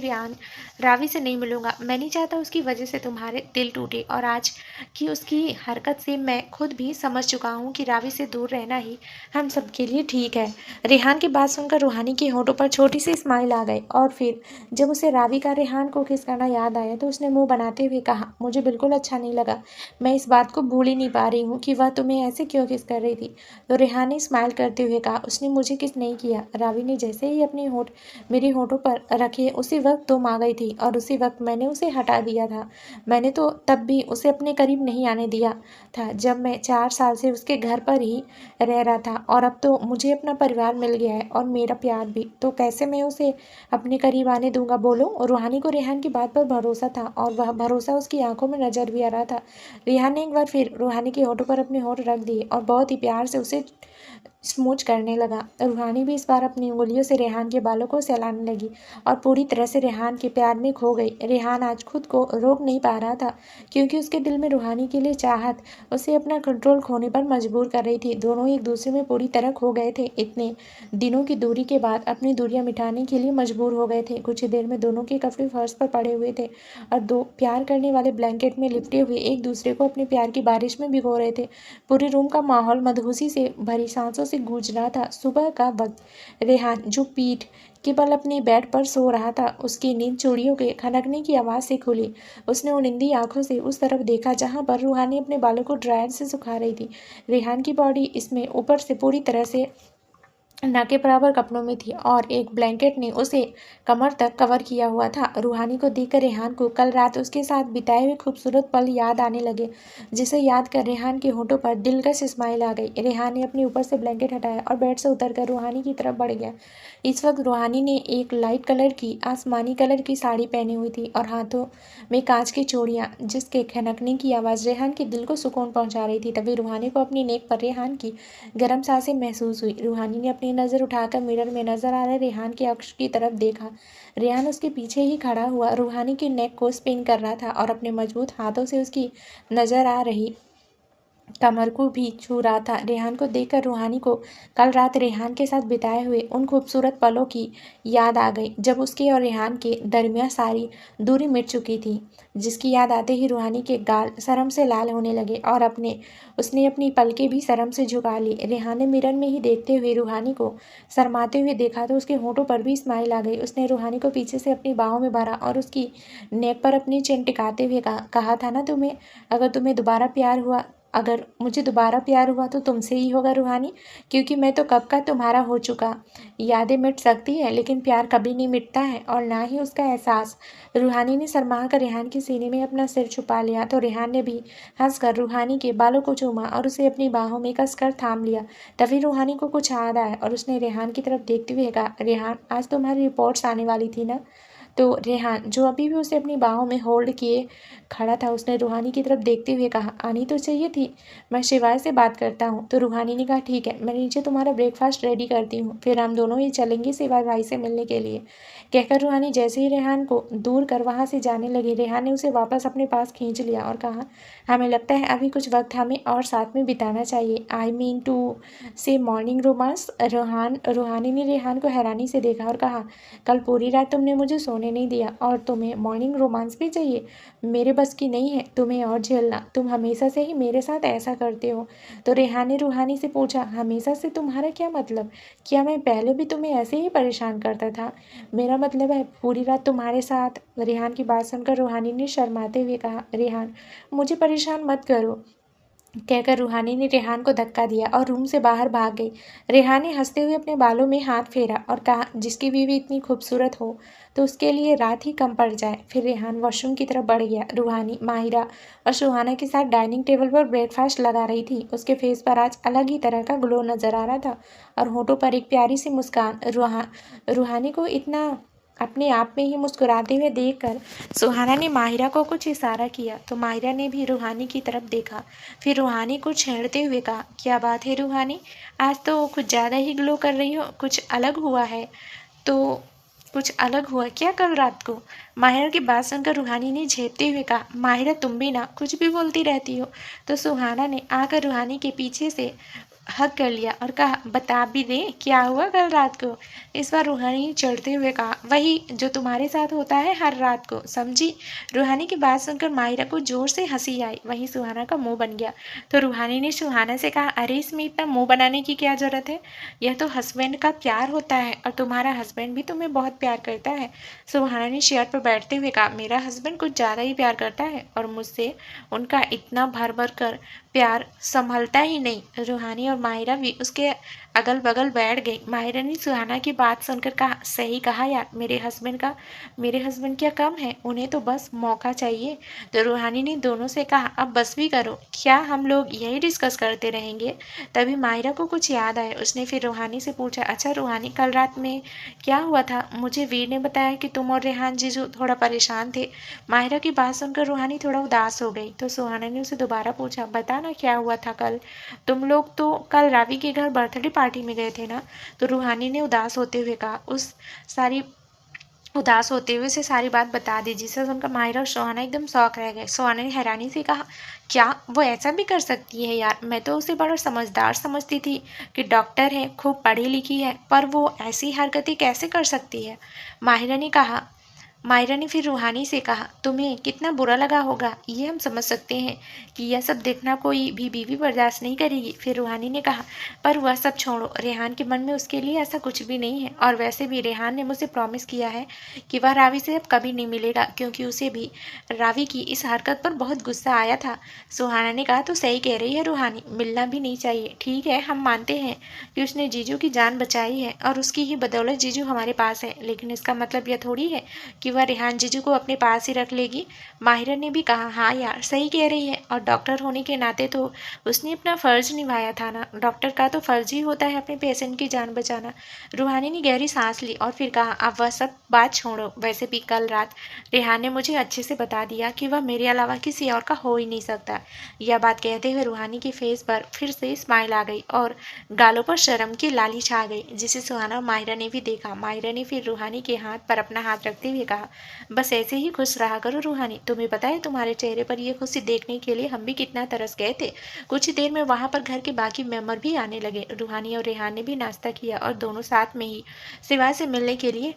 रावी से नहीं मिलूंगा। मैं नहीं चाहता उसकी वजह से तुम्हारे दिल टूटे और आज की उसकी हरकत से मैं खुद भी समझ चुका हूँ कि रावी से दूर रहना ही हम सबके लिए ठीक है। रेहान की बात सुनकर रूहानी के होठों पर छोटी सी स्माइल आ गई और फिर जब उसे रावी का रेहान को किस करना याद आया तो उसने मुंह बनाते हुए कहा, मुझे बिल्कुल अच्छा नहीं लगा। मैं इस बात को भूल ही नहीं पा रही हूँ कि वह तुम्हें ऐसे क्यों किस कर रही थी। तो रेहान ने स्माइल करते हुए कहा, उसने मुझे किस नहीं किया। रावी ने जैसे ही अपने होठ मेरे होठों पर रखे उसी वक्त तुम आ गई थी और उसी वक्त मैंने उसे हटा दिया था। मैंने तो तब भी उसे अपने करीब नहीं आने दिया था जब मैं 4 साल से उसके घर पर ही रह रहा था और अब तो मुझे अपना परिवार मिल गया है और मेरा प्यार भी, तो कैसे मैं उसे अपने करीब आने दूंगा बोलो। और रूहानी को रेहान की बात पर भरोसा था और वह भरोसा उसकी आंखों में नजर भी आ रहा था। रेहान ने एक बार फिर रूहानी के होठों पर अपने होठ रख दिए और बहुत ही प्यार से उसे स्मूच करने लगा। रूहानी भी इस बार अपनी उंगलियों से रेहान के बालों को सहलाने लगी और पूरी तरह से रेहान के प्यार में खो गई। रेहान आज खुद को रोक नहीं पा रहा था क्योंकि उसके दिल में रूहानी के लिए चाहत उसे अपना कंट्रोल खोने पर मजबूर कर रही थी। दोनों एक दूसरे में पूरी तरह खो गए थे। इतने दिनों की दूरी के बाद अपनी दूरियां मिटाने के लिए मजबूर हो गए थे। कुछ ही देर में दोनों के कपड़े फर्श पर पड़े हुए थे और दो प्यार करने वाले ब्लैंकेट में लिपटे हुए एक दूसरे को अपने प्यार की बारिश में भिगो रहे थे। पूरे रूम का माहौल मदहोशी से भरी सांसों से गूंज रहा था। सुबह का वक्त रेहान जो पीठ के बल अपने बेड पर सो रहा था, उसकी नींद चूड़ियों के खनकने की आवाज़ से खुली। उसने उनिंदी आंखों से उस तरफ देखा जहां पर रूहानी अपने बालों को ड्रायर से सुखा रही थी। रेहान की बॉडी इसमें ऊपर से पूरी तरह से ना के बराबर कपड़ों में थी और एक ब्लैंकेट ने उसे कमर तक कवर किया हुआ था। रूहानी को देखकर रेहान को कल रात उसके साथ बिताए हुए खूबसूरत पल याद आने लगे, जिसे याद कर रेहान के होठों पर दिलकश स्माइल आ गई। रेहान ने अपने ऊपर से ब्लैंकेट हटाया और बेड से उतरकर रूहानी की तरफ बढ़ गया। इस वक्त रूहानी ने एक लाइट कलर की आसमानी कलर की साड़ी पहनी हुई थी और हाथों में कांच की चूड़ियां, जिसके खनकने की आवाज़ रेहान के दिल को सुकून पहुंचा रही थी। तभी रूहानी को अपनी नेक पर रेहान की गर्म सांसें महसूस हुई। रूहानी ने अपनी नज़र उठाकर मिरर में नजर आ रहे रेहान के अक्ष की तरफ देखा। रेहान उसके पीछे ही खड़ा हुआ रूहानी के नेक को स्पिन कर रहा था और अपने मजबूत हाथों से उसकी नजर आ रही कमर को भी छू रहा था। रेहान को देखकर रूहानी को कल रात रेहान के साथ बिताए हुए उन खूबसूरत पलों की याद आ गई जब उसके और रेहान के दरमियान सारी दूरी मिट चुकी थी, जिसकी याद आते ही रूहानी के गाल शर्म से लाल होने लगे और उसने अपनी पलकें भी शर्म से झुका ली। रेहान ने मिरर में ही देखते हुए रूहानी को शर्माते हुए देखा तो उसके होठों पर भी स्माइल आ गई। उसने रूहानी को पीछे से अपनी बाहों में भरा और उसकी नेक पर अपनी चिन टिकाते हुए कहा था ना, अगर मुझे दोबारा प्यार हुआ तो तुमसे ही होगा रूहानी, क्योंकि मैं तो कब का तुम्हारा हो चुका। यादें मिट सकती है लेकिन प्यार कभी नहीं मिटता है और ना ही उसका एहसास। रूहानी ने शर्मा कर रेहान के सीने में अपना सिर छुपा लिया तो रेहान ने भी हंसकर रूहानी के बालों को चूमा और उसे अपनी बाहों में कसकर थाम लिया। तभी रूहानी को कुछ याद आया और उसने रेहान की तरफ देखते हुए कहा, रेहान आज तुम्हारी रिपोर्ट्स आने वाली थी ना, तो रेहान जो अभी भी उसे अपनी बाहों में होल्ड किए खड़ा था, उसने रूहानी की तरफ देखते हुए कहा, आनी तो चाहिए थी, मैं शिवाय से बात करता हूँ। तो रूहानी ने कहा, ठीक है, मैं नीचे तुम्हारा ब्रेकफास्ट रेडी करती हूँ, फिर हम दोनों ही चलेंगे शिवाय भाई से मिलने के लिए। कहकर रूहानी जैसे ही रेहान को दूर कर वहाँ से जाने लगी, रेहान ने उसे वापस अपने पास खींच लिया और कहा, हमें लगता है अभी कुछ वक्त हमें और साथ में बिताना चाहिए। आई मीन टू से मॉर्निंग रोमांस। रूहानी ने रेहान को हैरानी से देखा और कहा, कल पूरी रात तुमने मुझे सोने नहीं दिया और तुम्हें मॉर्निंग रोमांस भी चाहिए? मेरे बस की नहीं है तुम्हें और झेलना, तुम हमेशा से ही मेरे साथ ऐसा करते हो। तो रेहान ने रूहानी से पूछा, हमेशा से तुम्हारा क्या मतलब? क्या मैं पहले भी तुम्हें ऐसे ही परेशान करता था? मेरा मतलब है पूरी रात तुम्हारे साथ। रेहान की बात सुनकर रूहानी ने शर्माते हुए कहा, रेहान मुझे परेशान मत करो, कहकर रूहानी ने रेहान को धक्का दिया और रूम से बाहर भाग गई। रेहान ने हंसते हुए अपने बालों में हाथ फेरा और कहा, जिसकी बीवी इतनी खूबसूरत हो तो उसके लिए रात ही कम पड़ जाए। फिर रेहान वॉशरूम की तरफ बढ़ गया। रूहानी माहिरा और सुहाना के साथ डाइनिंग टेबल पर ब्रेकफास्ट लगा रही थी। उसके फेस पर आज अलग ही तरह का ग्लो नजर आ रहा था और होठों पर एक प्यारी सी मुस्कान। रूहानी को इतना अपने आप में ही मुस्कुराते हुए देखकर सुहाना ने माहिरा को कुछ इशारा किया, तो माहिरा ने भी रूहानी की तरफ देखा। फिर रूहानी को छेड़ते हुए कहा, क्या बात है रूहानी, आज तो कुछ ज़्यादा ही ग्लो कर रही हो, कुछ अलग हुआ है? तो कुछ अलग हुआ क्या कल रात को? माहिरा की बात सुनकर रूहानी ने झेपते हुए कहा, माहिरा तुम भी ना कुछ भी बोलती रहती हो। तो सुहाना ने आकर रूहानी के पीछे से हग कर लिया और कहा, बता भी दे क्या हुआ कल रात को? इस बार रूहानी चढ़ते हुए कहा, वही जो तुम्हारे साथ होता है हर रात को, समझी? रूहानी की बात सुनकर माहिरा को जोर से हंसी आई। वहीं सुहाना का मुंह बन गया। तो रूहानी ने सुहाना से कहा, अरे इसमें इतना मुंह बनाने की क्या जरूरत है? यह तो हस्बैंड का प्यार होता है और तुम्हारा हस्बैंड भी तुम्हें बहुत प्यार करता है। सुहाना ने चेयर पर बैठते हुए कहा, मेरा हस्बैंड कुछ ज़्यादा ही प्यार करता है और मुझसे उनका इतना भर भर कर प्यार संभलता ही नहीं। रूहानी और माहिरा भी उसके अगल बगल बैठ गई। माहिरा ने सुहाना की बात सुनकर कहा, सही कहा यार, मेरे हस्बैंड क्या कम है, उन्हें तो बस मौका चाहिए। तो रूहानी ने दोनों से कहा, अब बस भी करो, क्या हम लोग यही डिस्कस करते रहेंगे? तभी माहिरा को कुछ याद आया। उसने फिर रूहानी से पूछा, अच्छा रूहानी, कल रात में क्या हुआ था? मुझे वीर ने बताया कि तुम और रेहान जीजू थोड़ा परेशान थे। माहिरा की बात सुनकर रूहानी थोड़ा उदास हो गई। तो सुहाना ने उसे दोबारा पूछा, बता ना क्या हुआ था कल? तुम लोग तो कल रावी के घर बर्थडे पार्टी में गए थे ना? तो रूहानी ने उदास होते हुए उसे सारी बात बता दी, जिसे सुनकर माहिरा और सोहाना एकदम शौक रह गए। सोहाना ने हैरानी से कहा, क्या वो ऐसा भी कर सकती है यार? मैं तो उसे बड़ा समझदार समझती थी कि डॉक्टर है, खूब पढ़ी लिखी है, पर वो ऐसी हरकतें कैसे कर सकती है? माहिरा ने फिर रूहानी से कहा, तुम्हें कितना बुरा लगा होगा ये हम समझ सकते हैं कि यह सब देखना कोई भी बीवी बर्दाश्त नहीं करेगी। फिर रूहानी ने कहा, पर वह सब छोड़ो, रेहान के मन में उसके लिए ऐसा कुछ भी नहीं है और वैसे भी रेहान ने मुझे प्रॉमिस किया है कि वह रावी से अब कभी नहीं मिलेगा, क्योंकि उसे भी रावी की इस हरकत पर बहुत गुस्सा आया था। सुहाना ने कहा, तो सही कह रही है रूहानी, मिलना भी नहीं चाहिए। ठीक है, हम मानते हैं कि उसने जीजू की जान बचाई है और उसकी ही बदौलत जीजू हमारे पास है, लेकिन इसका मतलब यह थोड़ी है कि वह रेहान जीजू को अपने पास ही रख लेगी। माहिरा ने भी कहा, हाँ यार सही कह रही है, और डॉक्टर होने के नाते तो उसने अपना फर्ज निभाया था ना। डॉक्टर का तो फर्ज ही होता है अपने पेशेंट की जान बचाना। रूहानी ने गहरी सांस ली और फिर कहा, अब वह सब बात छोड़ो, वैसे भी कल रात रेहान ने मुझे अच्छे से बता दिया कि वह मेरे अलावा किसी और का हो ही नहीं सकता। यह बात कहते हुए रूहानी के फेस पर फिर से स्माइल आ गई और गालों पर शर्म की लाली छा गई, जिसे सुहाना और माहिरा ने भी देखा। माहिरा ने फिर रूहानी के हाथ पर अपना हाथ रखते हुए कहा, बस ऐसे ही खुश रहा करो रूहानी, तुम्हें पता है तुम्हारे चेहरे पर यह खुशी देखने के लिए हम भी कितना तरस गए थे। कुछ ही देर में वहां पर घर के बाकी मेंबर भी आने लगे। रूहानी और रेहान ने भी नाश्ता किया और दोनों साथ में ही शिवाय से मिलने के लिए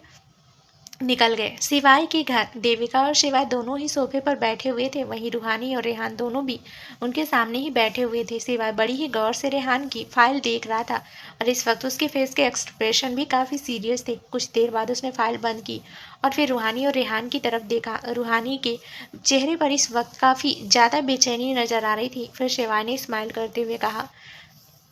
निकल गए। शिवाय के घर देविका और शिवाय दोनों ही सोफे पर बैठे हुए थे। वहीं रूहानी और रेहान दोनों भी उनके सामने ही बैठे हुए थे। शिवाय बड़ी ही गौर से रेहान की फाइल देख रहा था और इस वक्त उसके फेस के एक्सप्रेशन भी काफ़ी सीरियस थे। कुछ देर बाद उसने फाइल बंद की और फिर रूहानी और रेहान की तरफ देखा। रूहानी के चेहरे पर इस वक्त काफ़ी ज़्यादा बेचैनी नजर आ रही थी। फिर शिवाय ने स्माइल करते हुए कहा,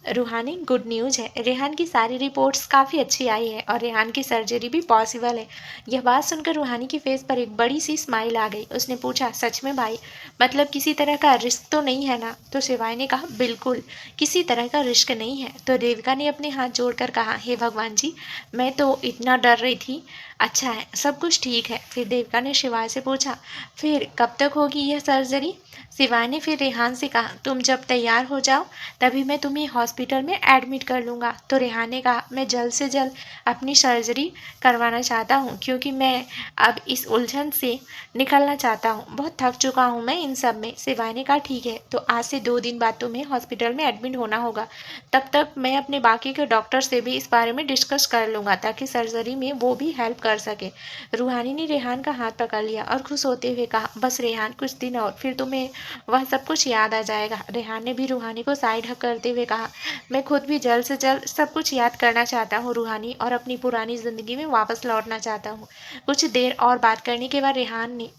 रूहानी, गुड न्यूज़ है, रेहान की सारी रिपोर्ट्स काफ़ी अच्छी आई है और रेहान की सर्जरी भी पॉसिबल है। यह बात सुनकर रूहानी के फेस पर एक बड़ी सी स्माइल आ गई। उसने पूछा, सच में भाई? मतलब किसी तरह का रिस्क तो नहीं है ना? तो शिवाय ने कहा, बिल्कुल किसी तरह का रिस्क नहीं है। तो देविका ने अपने हाथ जोड़कर कहा, हे भगवान जी, मैं तो इतना डर रही थी। अच्छा है, सब कुछ ठीक है। फिर देविका ने शिवाय से पूछा, फिर कब तक होगी यह सर्जरी? शिवाय ने फिर रेहान से कहा, तुम जब तैयार हो जाओ तभी मैं तुम्हें हॉस्पिटल में एडमिट कर लूँगा। तो रेहान ने कहा, मैं जल्द से जल्द अपनी सर्जरी करवाना चाहता हूँ क्योंकि मैं अब इस उलझन से निकलना चाहता हूँ। बहुत थक चुका हूँ मैं इन सब में। शिवाय ने कहा, ठीक है, तो आज से 2 दिन बाद तुम्हें हॉस्पिटल में एडमिट होना होगा। तब तक मैं अपने बाकी के डॉक्टर से भी इस बारे में डिस्कस कर लूँगा ताकि सर्जरी में वो भी हेल्प कर सके। रूहानी ने रेहान का हाथ पकड़ लिया और खुश होते हुए कहा, बस रेहान, कुछ दिन और फिर तुम्हें वह सब कुछ याद आ जाएगा। रेहान ने भी रूहानी को साइड हक करते हुए कहा, मैं खुद भी जल्द से जल्द सब कुछ याद करना चाहता हूँ रूहानी, और अपनी पुरानी ज़िंदगी में वापस लौटना चाहता हूँ। कुछ देर और बात करने के बाद रेहान ने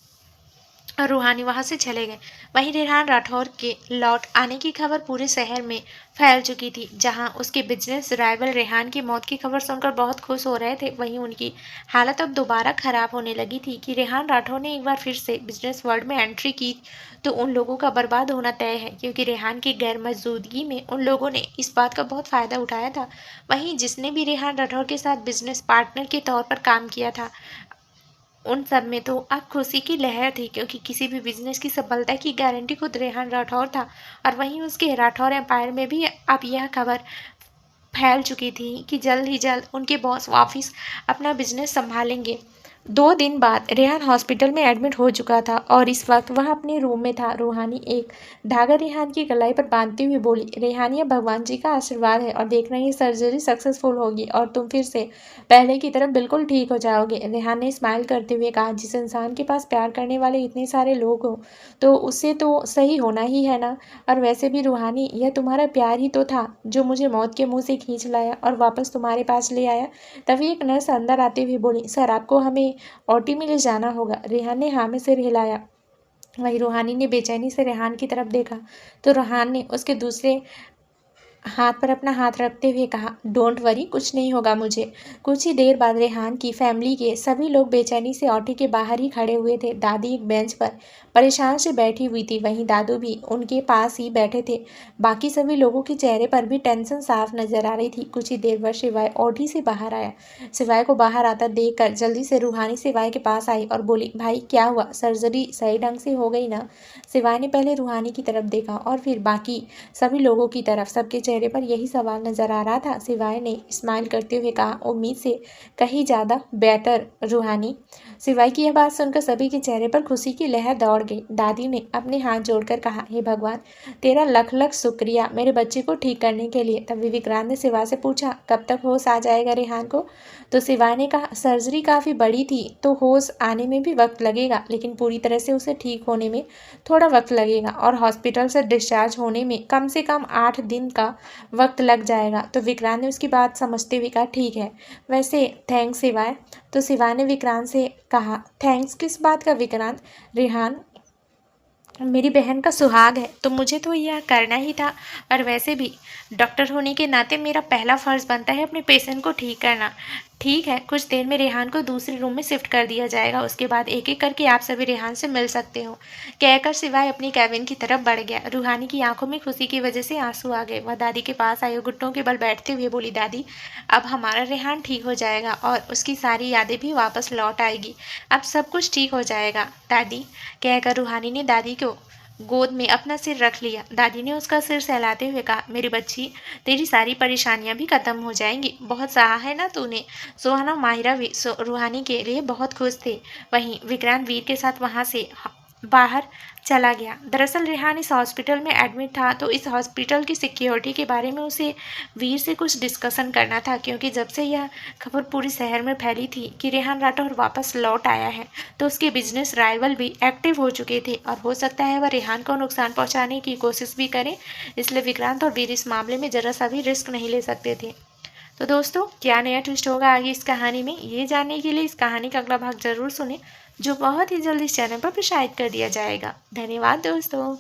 और रूहानी वहां से चले गए। वहीं रेहान राठौर के लौट आने की खबर पूरे शहर में फैल चुकी थी। जहां उसके बिजनेस राइवल रेहान की मौत की खबर सुनकर बहुत खुश हो रहे थे, वहीं उनकी हालत अब दोबारा खराब होने लगी थी कि रेहान राठौर ने एक बार फिर से बिजनेस वर्ल्ड में एंट्री की तो उन लोगों का बर्बाद होना तय है, क्योंकि रेहान की गैर मौजूदगी में उन लोगों ने इस बात का बहुत फायदा उठाया था। वहीं जिसने भी रेहान राठौर के साथ बिजनेस पार्टनर के तौर पर काम किया था, उन सब में तो अब खुशी की लहर थी, क्योंकि किसी भी बिजनेस की सफलता की गारंटी खुद रेहान राठौर था। और वहीं उसके राठौर एम्पायर में भी अब यह खबर फैल चुकी थी कि जल्द ही जल्द उनके बॉस वापिस अपना बिजनेस संभालेंगे। 2 दिन बाद रेहान हॉस्पिटल में एडमिट हो चुका था और इस वक्त वह अपने रूम में था। रूहानी एक धागा रेहान की कलाई पर बांधते हुए बोली, रेहान, यह भगवान जी का आशीर्वाद है और देखना ये सर्जरी सक्सेसफुल होगी और तुम फिर से पहले की तरफ बिल्कुल ठीक हो जाओगे। रेहान ने स्माइल करते हुए कहा, जिस इंसान के पास प्यार करने वाले इतने सारे लोग हो तो उससे तो सही होना ही है ना। और वैसे भी रूहानी, यह तुम्हारा प्यार ही तो था जो मुझे मौत के मुंह से खींच लाया और वापस तुम्हारे पास ले आया। तभी एक नर्स अंदर आते हुए बोली, सर, आपको हमें ओटी में ले जाना होगा। रेहान ने हाँ में सिर हिलाया। वही रूहानी ने बेचैनी से रेहान की तरफ देखा तो रेहान ने उसके दूसरे हाथ पर अपना हाथ रखते हुए कहा, डोंट वरी, कुछ नहीं होगा मुझे। कुछ ही देर बाद रेहान की फैमिली के सभी लोग बेचैनी से ऑटो के बाहर ही खड़े हुए थे। दादी एक बेंच पर परेशान से बैठी हुई थी, वहीं दादू भी उनके पास ही बैठे थे। बाकी सभी लोगों के चेहरे पर भी टेंशन साफ नजर आ रही थी। कुछ ही देर बाद शिवाय ऑटो से बाहर आया। शिवाय को बाहर आता देखकर जल्दी से रूहानी शिवाय के पास आई और बोली, भाई क्या हुआ, सर्जरी सही ढंग से हो गई ना? शिवाय ने पहले रूहानी की तरफ देखा और फिर बाकी सभी लोगों की तरफ। सबके चेहरे पर यही सवाल नजर आ रहा था। शिवाय ने स्माइल करते हुए कहा, उम्मीद से कहीं ज़्यादा बेहतर रूहानी। शिवाय की यह बात सुनकर सभी के चेहरे पर खुशी की लहर दौड़ गई। दादी ने अपने हाथ जोड़कर कहा, हे भगवान, तेरा लख लख शुक्रिया मेरे बच्चे को ठीक करने के लिए। तभी विक्रांत ने शिवाय से पूछा, कब तक होश आ जाएगा रेहान को? तो शिवाय ने कहा, सर्जरी काफ़ी बड़ी थी तो होश आने में भी वक्त लगेगा, लेकिन पूरी तरह से उसे ठीक होने में थोड़ा वक्त लगेगा और हॉस्पिटल से डिस्चार्ज होने में कम से कम 8 दिन का वक्त लग जाएगा। तो विक्रांत ने उसकी बात समझते हुए कहा, ठीक है, वैसे थैंक्स शिवाय। तो शिवाय ने विक्रांत से कहा, थैंक्स किस बात का विक्रांत? रेहान मेरी बहन का सुहाग है तो मुझे तो यह करना ही था। और वैसे भी डॉक्टर होने के नाते मेरा पहला फ़र्ज़ बनता है अपने पेशेंट को ठीक करना। ठीक है, कुछ देर में रेहान को दूसरे रूम में शिफ्ट कर दिया जाएगा, उसके बाद एक एक करके आप सभी रेहान से मिल सकते हो, कहकर शिवाय अपनी कैबिन की तरफ बढ़ गया। रूहानी की आंखों में खुशी की वजह से आंसू आ गए। वह दादी के पास आई और घुटनों के बल बैठते हुए बोली, दादी, अब हमारा रेहान ठीक हो जाएगा और उसकी सारी यादें भी वापस लौट आएगी। अब सब कुछ ठीक हो जाएगा दादी, कहकर रूहानी ने दादी को गोद में अपना सिर रख लिया। दादी ने उसका सिर सहलाते हुए कहा, मेरी बच्ची, तेरी सारी परेशानियां भी खत्म हो जाएंगी। बहुत सहा है ना तूने। सुहाना माहिरा भी रूहानी के लिए बहुत खुश थे। वहीं विक्रांत वीर के साथ वहां से बाहर चला गया। दरअसल रेहान इस हॉस्पिटल में एडमिट था तो इस हॉस्पिटल की सिक्योरिटी के बारे में उसे वीर से कुछ डिस्कशन करना था, क्योंकि जब से यह खबर पूरी शहर में फैली थी कि रेहान राठौर वापस लौट आया है तो उसके बिजनेस राइवल भी एक्टिव हो चुके थे और हो सकता है वह रेहान को नुकसान पहुंचाने की कोशिश भी करें। इसलिए विक्रांत और वीर इस मामले में जरा सा भी रिस्क नहीं ले सकते थे। तो दोस्तों, क्या नया ट्विस्ट होगा आगे इस कहानी में, ये जानने के लिए इस कहानी का अगला भाग जरूर सुने, जो बहुत ही जल्दी इस चैनल पर प्रसारित कर दिया जाएगा। धन्यवाद दोस्तों।